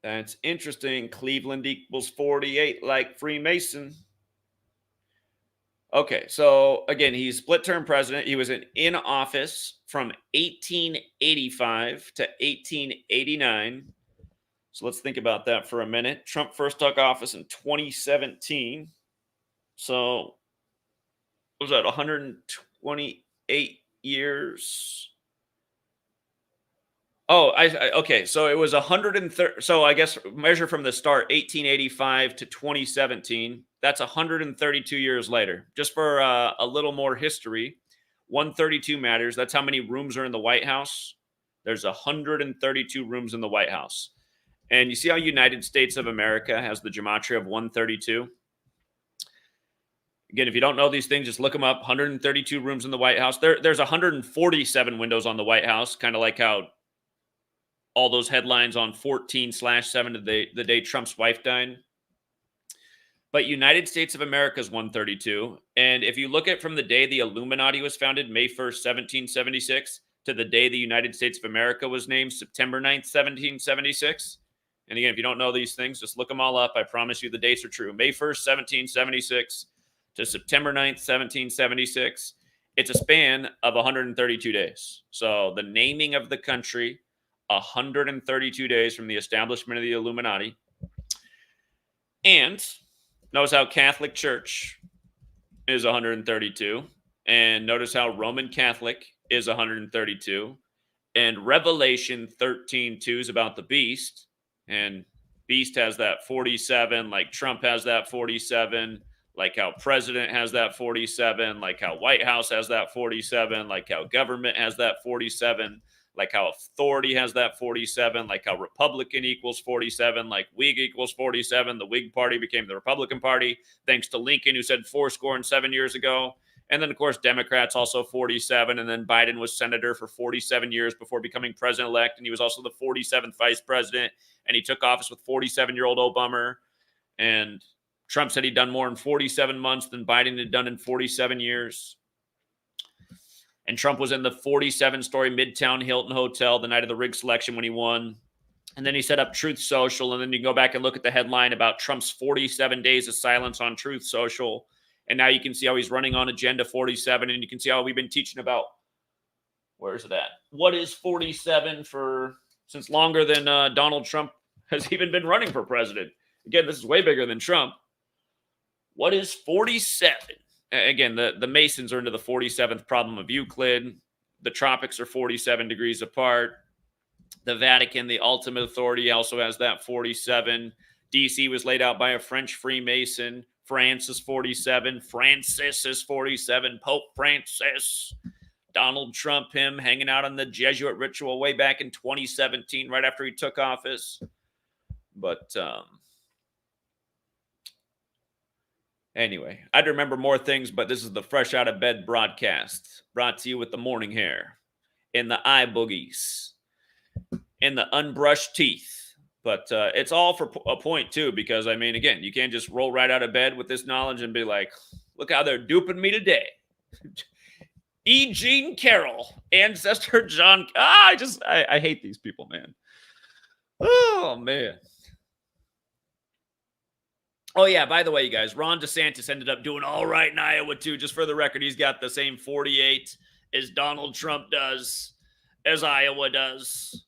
That's interesting. Cleveland equals 48, like Freemason. Okay, so again, he's split-term president. He was in office from 1885 to 1889. So let's think about that for a minute. Trump first took office in 2017. So what was that, 128 years? Oh, okay. So it was 130. So I guess measure from the start, 1885 to 2017. That's 132 years later. Just for a little more history, 132 matters. That's how many rooms are in the White House. There's 132 rooms in the White House. And you see how United States of America has the gematria of 132? Again, if you don't know these things, just look them up. 132 rooms in the White House. There's 147 windows on the White House, kind of like how all those headlines on 14/7 the day Trump's wife died. But United States of America is 132. And if you look at from the day the Illuminati was founded, May 1st, 1776, to the day the United States of America was named, September 9th, 1776. And again, if you don't know these things, just look them all up. I promise you the dates are true. May 1st, 1776 to September 9th, 1776. It's a span of 132 days. So the naming of the country, 132 days from the establishment of the Illuminati. And notice how Catholic Church is 132. And notice how Roman Catholic is 132. And Revelation 13:2 is about the beast. And beast has that 47, like Trump has that 47, like how president has that 47, like how White House has that 47, like how government has that 47, like how authority has that 47, like how Republican equals 47, like Whig equals 47. The Whig Party became the Republican Party, thanks to Lincoln, who said 7 years ago. And then, of course, Democrats also 47. And then Biden was senator for 47 years before becoming president-elect. And he was also the 47th vice president. And he took office with 47-year-old Obama. And Trump said he'd done more in 47 months than Biden had done in 47 years. And Trump was in the 47-story Midtown Hilton Hotel the night of the rig selection when he won. And then he set up Truth Social. And then you can go back and look at the headline about Trump's 47 days of silence on Truth Social. And now you can see how he's running on Agenda 47. And you can see how we've been teaching about, where's it at? What is 47 since longer than Donald Trump has even been running for president. Again, this is way bigger than Trump. What is 47? Again, the Masons are into the 47th problem of Euclid. The tropics are 47 degrees apart. The Vatican, the ultimate authority, also has that 47. DC was laid out by a French Freemason. France is 47. Francis is 47. Pope Francis. Donald Trump, him hanging out on the Jesuit ritual way back in 2017, right after he took office. But anyway, I'd remember more things, but this is the Fresh Out of Bed broadcast, brought to you with the morning hair, in the eye boogies, in the unbrushed teeth. But it's all for a point, too, because, I mean, again, you can't just roll right out of bed with this knowledge and be like, look how they're duping me today. E. Jean Carroll, ancestor John. I hate these people, man. Oh, man. Oh, yeah, by the way, you guys, Ron DeSantis ended up doing all right in Iowa, too. Just for the record, he's got the same 48 as Donald Trump does, as Iowa does.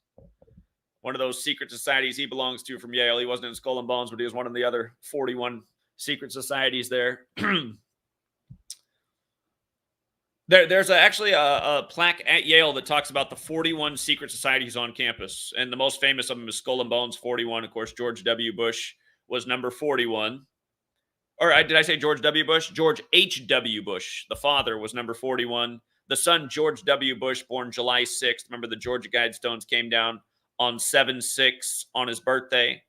One of those secret societies he belongs to from Yale. He wasn't in Skull and Bones, but he was one of the other 41 secret societies there. There's actually a plaque at Yale that talks about the 41 secret societies on campus. And the most famous of them is Skull and Bones 41. Of course, George W. Bush was number 41. Or did I say George W. Bush? George H.W. Bush, the father, was number 41. The son, George W. Bush, born July 6th. Remember, the Georgia Guidestones came down on 7/6 on his birthday.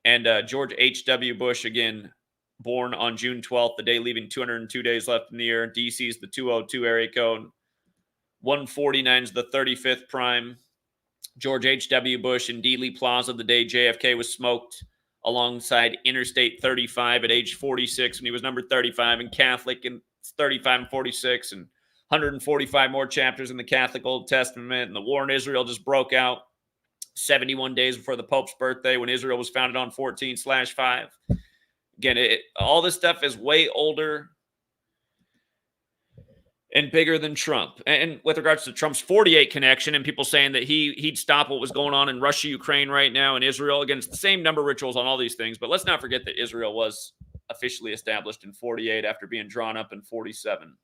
And George H.W. Bush, again, born on June 12th, the day leaving 202 days left in the year. DC is the 202 area code. 149 is the 35th prime. George H.W. Bush in Dealey Plaza the day JFK was smoked alongside Interstate 35 at age 46 when he was number 35, and Catholic in 35 and 46, and 145 more chapters in the Catholic Old Testament. And the war in Israel just broke out 71 days before the Pope's birthday, when Israel was founded on 14/5. Again, all this stuff is way older and bigger than Trump. And with regards to Trump's 48 connection and people saying that he'd stop what was going on in Russia, Ukraine right now, and Israel, again, it's the same number of rituals on all these things. But let's not forget that Israel was officially established in 48 after being drawn up in 47.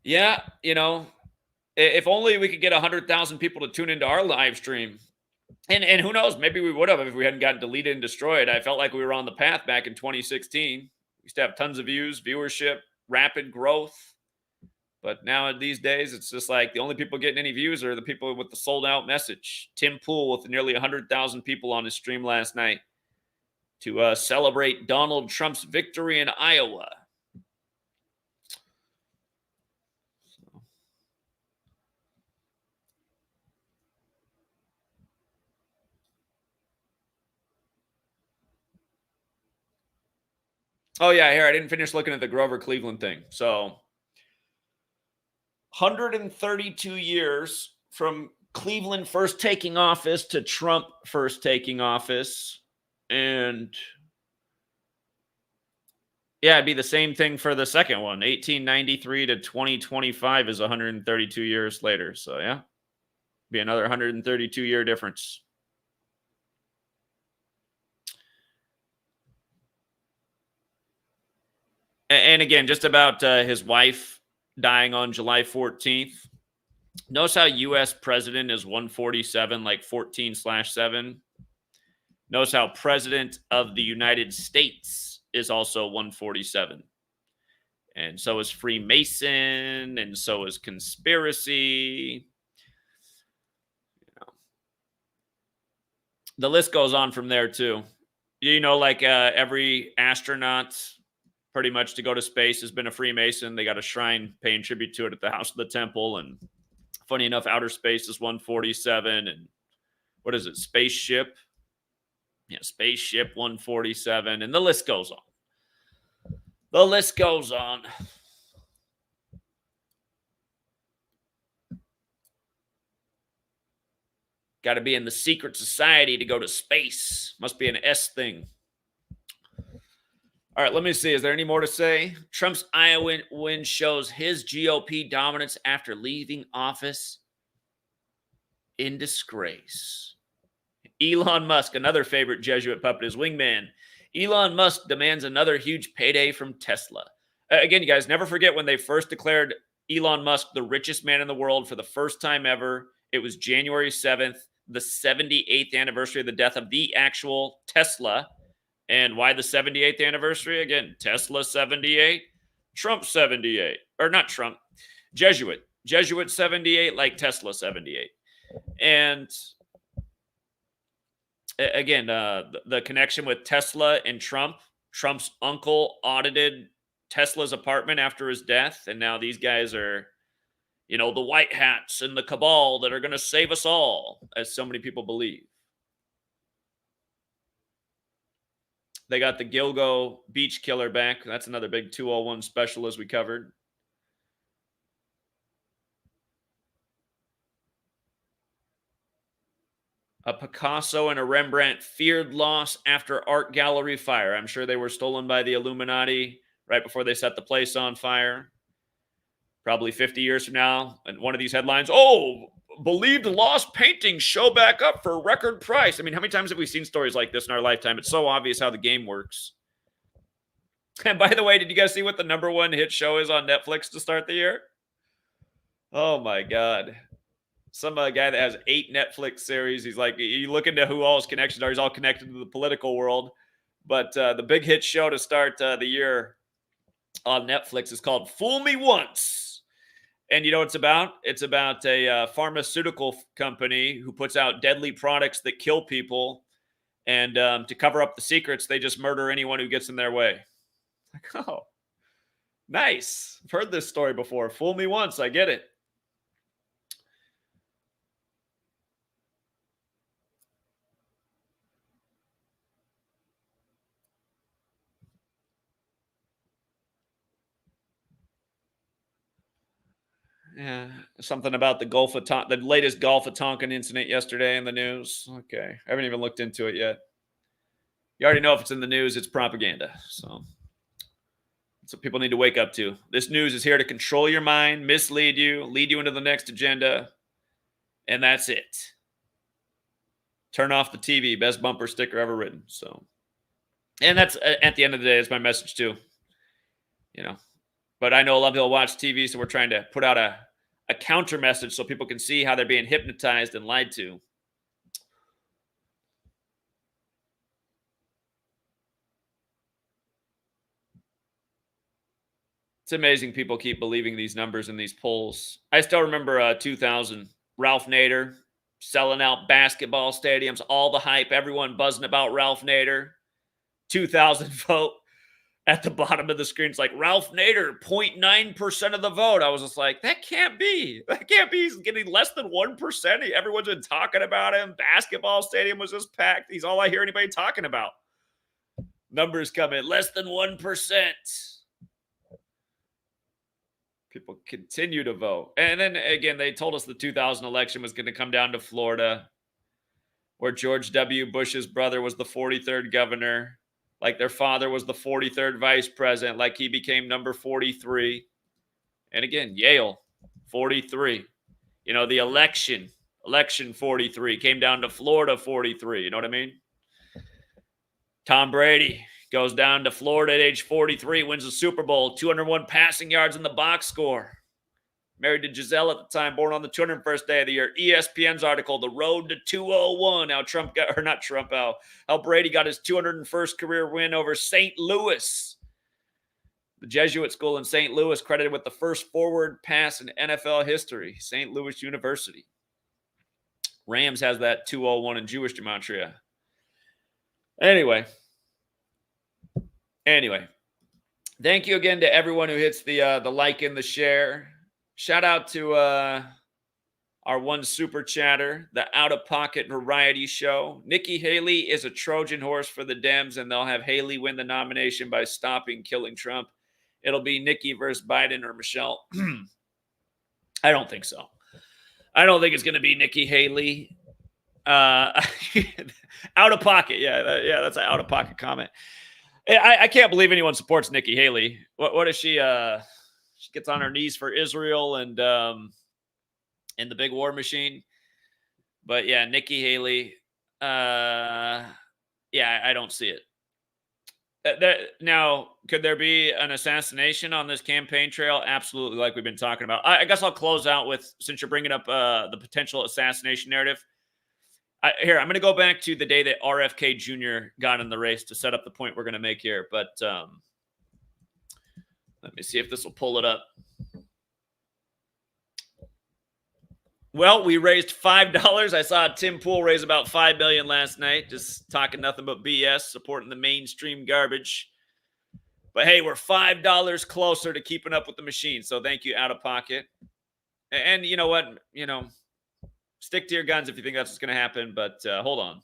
Yeah, if only we could get 100,000 people to tune into our live stream. And who knows, maybe we would have if we hadn't gotten deleted and destroyed. I felt like we were on the path back in 2016. We used to have tons of views, viewership, rapid growth. But now these days, it's just like the only people getting any views are the people with the sold out message. Tim Pool with nearly 100,000 people on his stream last night to celebrate Donald Trump's victory in Iowa. Oh, yeah, here, I didn't finish looking at the Grover Cleveland thing. So 132 years from Cleveland first taking office to Trump first taking office. And yeah, it'd be the same thing for the second one. 1893 to 2025 is 132 years later. So yeah, be another 132-year difference. And again, just about his wife dying on July 14th. Notice how U.S. president is 147, like 14/7. Notice how president of the United States is also 147. And so is Freemason, and so is conspiracy. The list goes on from there, too. Like every astronaut pretty much to go to space has been a Freemason. They got a shrine paying tribute to it at the House of the Temple. And funny enough, outer space is 147. And what is it? Spaceship? Yeah, Spaceship 147. And the list goes on. The list goes on. Got to be in the secret society to go to space. Must be an S thing. All right, let me see. Is there any more to say? Trump's Iowa win shows his GOP dominance after leaving office in disgrace. Elon Musk, another favorite Jesuit puppet, his wingman. Elon Musk demands another huge payday from Tesla. Again, you guys, never forget when they first declared Elon Musk the richest man in the world for the first time ever. It was January 7th, the 78th anniversary of the death of the actual Tesla. And why the 78th anniversary? Again, Tesla 78, Trump 78. Or not Trump, Jesuit. Jesuit 78, like Tesla 78. And again, the connection with Tesla and Trump. Trump's uncle audited Tesla's apartment after his death, and now these guys are, the white hats and the cabal that are going to save us all, as so many people believe. They got the Gilgo beach killer back. That's another big 201 special, as we covered. A Picasso and a Rembrandt feared loss after art gallery fire. I'm sure they were stolen by the Illuminati right before they set the place on fire. Probably 50 years from now, and one of these headlines, believed lost paintings show back up for record price. I mean, how many times have we seen stories like this in our lifetime? It's so obvious how the game works. And by the way, did you guys see what the #1 hit show is on Netflix to start the year? Oh my God. Some guy that has 8 Netflix series. He's like, you look into who all his connections are. He's all connected to the political world. But the big hit show to start the year on Netflix is called Fool Me Once. And you know what it's about? It's about a pharmaceutical company who puts out deadly products that kill people. And to cover up the secrets, they just murder anyone who gets in their way. Like, oh, nice. I've heard this story before. Fool me once. I get it. Yeah, something about the the latest Gulf of Tonkin incident yesterday in the news. Okay, I haven't even looked into it yet. You already know if it's in the news, it's propaganda. So that's what people need to wake up to. This news is here to control your mind, mislead you, lead you into the next agenda, and that's it. Turn off the TV. Best bumper sticker ever written. So, and that's at the end of the day, it's my message too. But I know a lot of people watch TV, so we're trying to put out a counter message so people can see how they're being hypnotized and lied to. It's amazing people keep believing these numbers in these polls. I still remember 2000, Ralph Nader selling out basketball stadiums, all the hype, everyone buzzing about Ralph Nader. 2000 vote. At the bottom of the screen, it's like Ralph Nader, 0.9% of the vote. I was just like, that can't be. That can't be. He's getting less than 1%. Everyone's been talking about him. Basketball stadium was just packed. He's all I hear anybody talking about. Numbers come in less than 1%. People continue to vote. And then again, they told us the 2000 election was going to come down to Florida, where George W. Bush's brother was the 43rd governor. Like their father was the 43rd vice president, like he became number 43. And again, Yale, 43. The election 43 came down to Florida 43. You know what I mean? Tom Brady goes down to Florida at age 43, wins the Super Bowl, 201 passing yards in the box score. Married to Giselle at the time, born on the 201st day of the year. ESPN's article, The Road to 201. How Brady got his 201st career win over St. Louis. The Jesuit school in St. Louis, credited with the first forward pass in NFL history. St. Louis University. Rams has that 201 in Jewish gematria. Anyway. Thank you again to everyone who hits the like and the share. Shout out to our one super chatter, the Out of Pocket Variety Show. Nikki Haley is a Trojan horse for the Dems, and they'll have Haley win the nomination by stopping killing Trump. It'll be Nikki versus Biden or Michelle. I don't think so. I don't think it's going to be Nikki Haley. Out of pocket. Yeah, that's an out of pocket comment. I can't believe anyone supports Nikki Haley. What is she? She gets on her knees for Israel and the big war machine. But yeah, Nikki Haley. Yeah, I don't see it. Now, could there be an assassination on this campaign trail? Absolutely, like we've been talking about. I guess I'll close out with, since you're bringing up the potential assassination narrative. I'm going to go back to the day that RFK Jr. got in the race to set up the point we're going to make here. But let me see if this will pull it up. Well, we raised $5. I saw Tim Pool raise about $5 million last night, just talking nothing but BS, supporting the mainstream garbage. But hey, we're $5 closer to keeping up with the machine. So thank you, Out of Pocket. And you know what? Stick to your guns if you think that's what's going to happen. But hold on.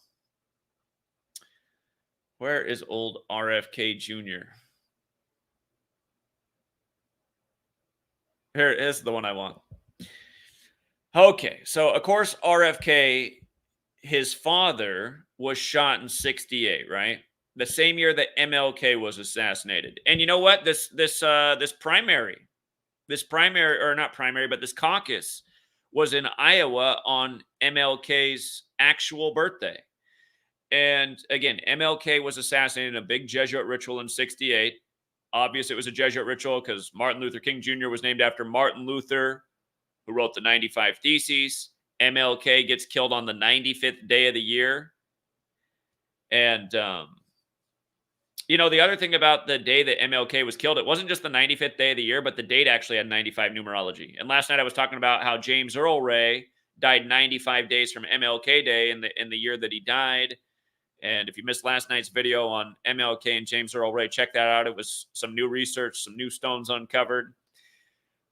Where is old RFK Jr.? Here is the one I want. Okay, so of course RFK, his father was shot in '68, right? The same year that MLK was assassinated. And you know what? This primary, or not primary, but this caucus was in Iowa on MLK's actual birthday. And again, MLK was assassinated in a big Jesuit ritual in '68. Obviously, it was a Jesuit ritual because Martin Luther King Jr. was named after Martin Luther, who wrote the 95 Theses. MLK gets killed on the 95th day of the year. And, the other thing about the day that MLK was killed, it wasn't just the 95th day of the year, but the date actually had 95 numerology. And last night I was talking about how James Earl Ray died 95 days from MLK Day in the year that he died. And if you missed last night's video on MLK and James Earl Ray, check that out. It was some new research, some new stones uncovered.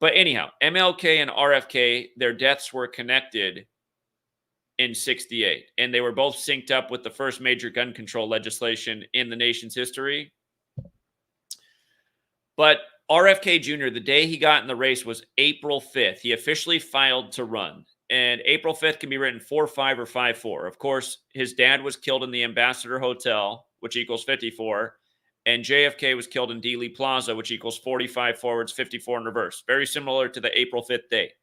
But anyhow, MLK and RFK, their deaths were connected in '68, and they were both synced up with the first major gun control legislation in the nation's history. But RFK Jr., the day he got in the race was April 5th. He officially filed to run. And April 5th can be written 4-5 or 5-4. Of course, his dad was killed in the Ambassador Hotel, which equals 54. And JFK was killed in Dealey Plaza, which equals 45 forwards, 54 in reverse. Very similar to the April 5th date.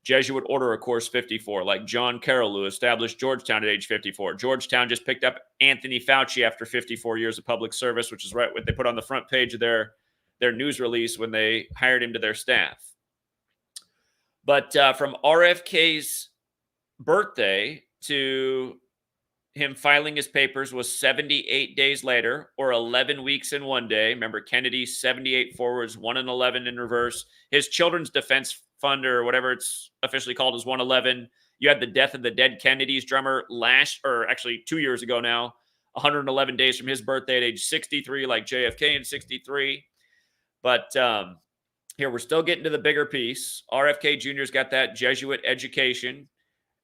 Jesuit order, of course, 54, like John Carroll, who established Georgetown at age 54. Georgetown just picked up Anthony Fauci after 54 years of public service, which is right what they put on the front page of their news release when they hired him to their staff. But from RFK's birthday to him filing his papers was 78 days later, or 11 weeks in one day. Remember, Kennedy, 78 forwards, 1 and 11 in reverse. His Children's Defense Fund, or whatever it's officially called, is 111. You had the death of the dead Kennedy's drummer 2 years ago now, 111 days from his birthday at age 63, like JFK in 63. But here, we're still getting to the bigger piece. RFK Jr.'s got that Jesuit education.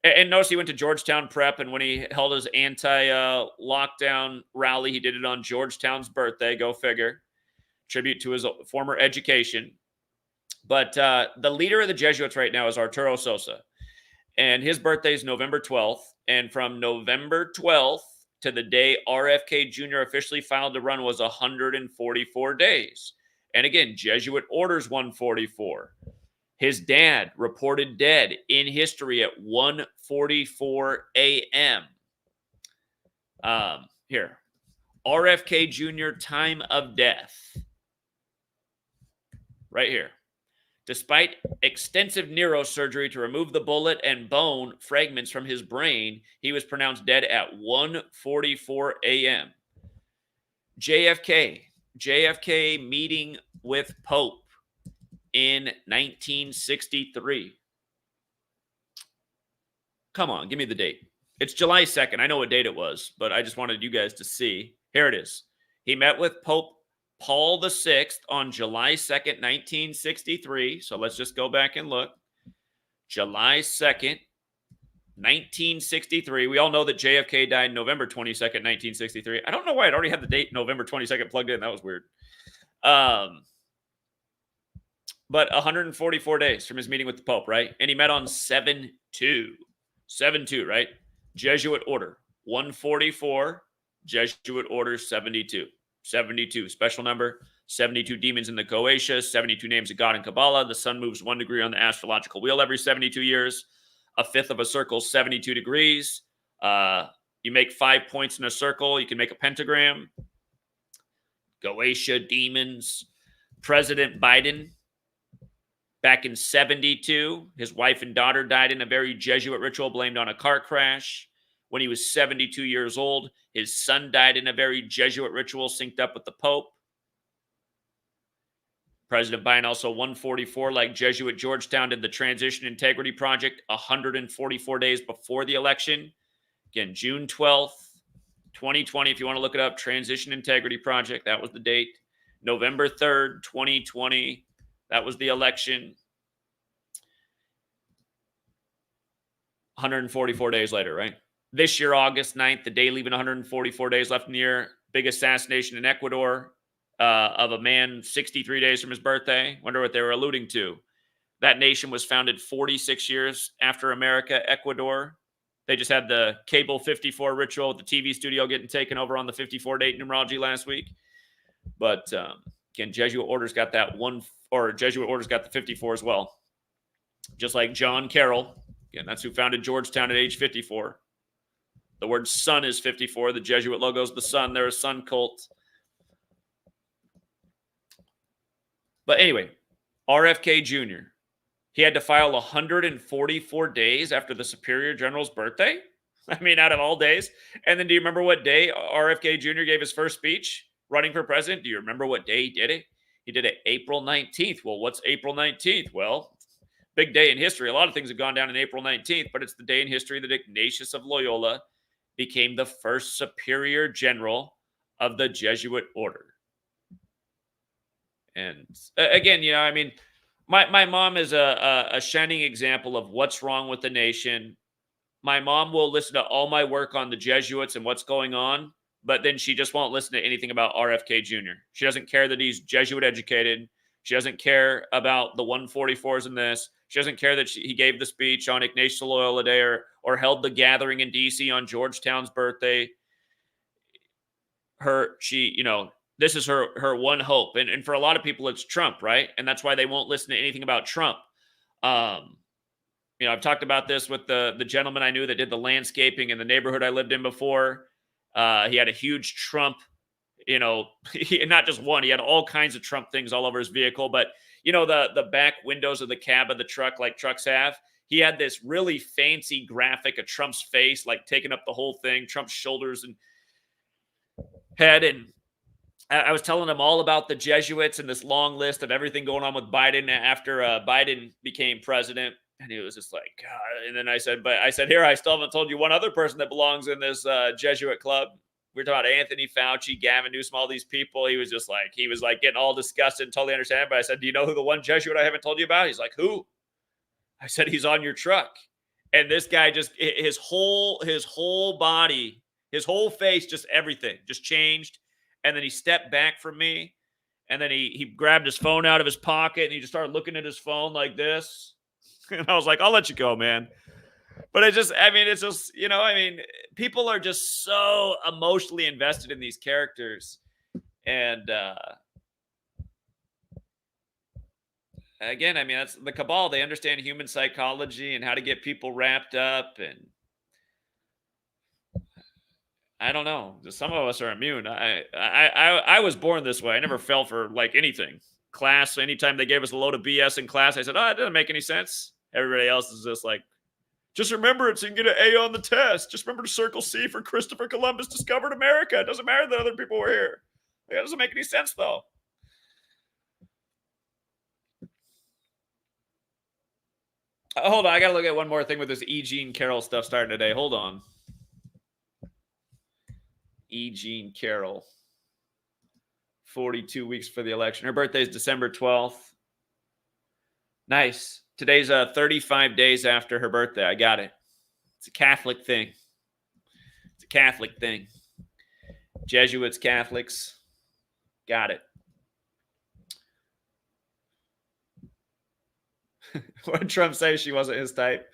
And notice he went to Georgetown Prep, and when he held his anti-lockdown rally, he did it on Georgetown's birthday. Go figure. Tribute to his former education. But the leader of the Jesuits right now is Arturo Sosa. And his birthday is November 12th. And from November 12th to the day RFK Jr. officially filed to run was 144 days. And again, Jesuit orders 144. His dad reported dead in history at 1:44 a.m. Here, RFK Jr. time of death. Right here. Despite extensive neurosurgery to remove the bullet and bone fragments from his brain, he was pronounced dead at 1:44 a.m. JFK meeting with Pope in 1963. Come on, give me the date. It's July 2nd. I know what date it was, but I just wanted you guys to see. Here it is. He met with Pope Paul VI on July 2nd, 1963. So let's just go back and look. July 2nd, 1963. We all know that JFK died November 22nd, 1963. I don't know why I'd already had the date November 22nd plugged in. That was weird. But 144 days from his meeting with the Pope, right? And he met on 7-2. 7-2, right? Jesuit order 144, Jesuit order 72. 72, special number. 72 demons in the Goetia, 72 names of God in Kabbalah. The sun moves 1 degree on the astrological wheel every 72 years. A fifth of a circle is 72 degrees. You make 5 points in a circle. You can make a pentagram. Goetia, demons. President Biden, back in 72, his wife and daughter died in a very Jesuit ritual blamed on a car crash. When he was 72 years old, his son died in a very Jesuit ritual synced up with the Pope. President Biden also 144, like Jesuit Georgetown, did the Transition Integrity Project 144 days before the election. Again, June 12th, 2020, if you want to look it up, Transition Integrity Project, that was the date. November 3rd, 2020, that was the election. 144 days later, right? This year, August 9th, the day leaving 144 days left in the year, big assassination in Ecuador of a man 63 days from his birthday. Wonder what they were alluding to. That nation was founded 46 years after America, Ecuador. They just had the Cable 54 ritual with the TV studio getting taken over on the 54 date numerology last week. But again, Jesuit orders got that one, or Jesuit orders got the 54 as well. Just like John Carroll. Again, that's who founded Georgetown at age 54. The word sun is 54. The Jesuit logo is the sun. They're a sun cult. But anyway, RFK Jr., he had to file 144 days after the Superior General's birthday. I mean, out of all days. And then do you remember what day RFK Jr. gave his first speech running for president? Do you remember what day he did it? He did it April 19th. Well, what's April 19th? Well, big day in history. A lot of things have gone down in April 19th, but it's the day in history that Ignatius of Loyola became the first Superior General of the Jesuit order. And again, I mean, my mom is a shining example of what's wrong with the nation. My mom will listen to all my work on the Jesuits and what's going on, but then she just won't listen to anything about RFK Jr. She doesn't care that he's Jesuit educated. She doesn't care about the 144s in this. She doesn't care that he gave the speech on Ignatius of Loyola Day or held the gathering in D.C. on Georgetown's birthday. This is her one hope. And for a lot of people, it's Trump, right? And that's why they won't listen to anything about Trump. I've talked about this with the gentleman I knew that did the landscaping in the neighborhood I lived in before. He had a huge Trump, not just one. He had all kinds of Trump things all over his vehicle. But, the back windows of the cab of the truck, like trucks have, he had this really fancy graphic of Trump's face, like taking up the whole thing, Trump's shoulders and head. And I was telling him all about the Jesuits and this long list of everything going on with Biden after Biden became president. And he was just like, God. And then I said, here, I still haven't told you one other person that belongs in this Jesuit club. We're talking about Anthony Fauci, Gavin Newsom, all these people. He was getting all disgusted and totally understand. But I said, do you know who the one Jesuit I haven't told you about? He's like, who? I said, he's on your truck. And this guy just, his whole body, his whole face, just everything just changed. And then he stepped back from me. And then he grabbed his phone out of his pocket and he just started looking at his phone like this. And I was like, I'll let you go, man. But people are just so emotionally invested in these characters. And again, that's the cabal. They understand human psychology and how to get people wrapped up. And I don't know. Some of us are immune. I was born this way. I never fell for like anything. Class, anytime they gave us a load of BS in class, I said, it doesn't make any sense. Everybody else is just like, just remember it so you can get an A on the test. Just remember to circle C for Christopher Columbus discovered America. It doesn't matter that other people were here. That doesn't make any sense, though. Hold on. I got to look at one more thing with this E. Jean Carroll stuff starting today. Hold on. E. Jean Carroll. 42 weeks for the election. Her birthday is December 12th. Nice. Today's 35 days after her birthday. I got it. It's a Catholic thing. It's a Catholic thing. Jesuits, Catholics. Got it. What did Trump say? She wasn't his type.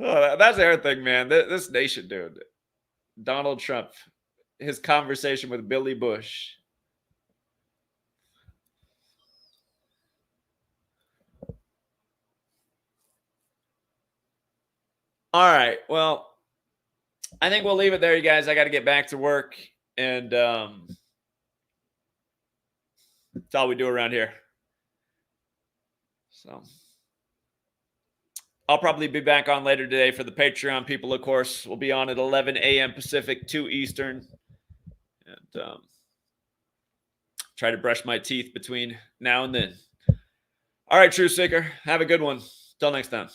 Oh, that's the other thing, man. This nation, dude. Donald Trump. his conversation with Billy Bush. All right. Well, I think we'll leave it there, you guys. I got to get back to work, and that's all we do around here. So I'll probably be back on later today for the Patreon people, of course. We'll be on at 11 a.m. Pacific, 2 Eastern. And try to brush my teeth between now and then. All right, Truth Seeker. Have a good one. Till next time.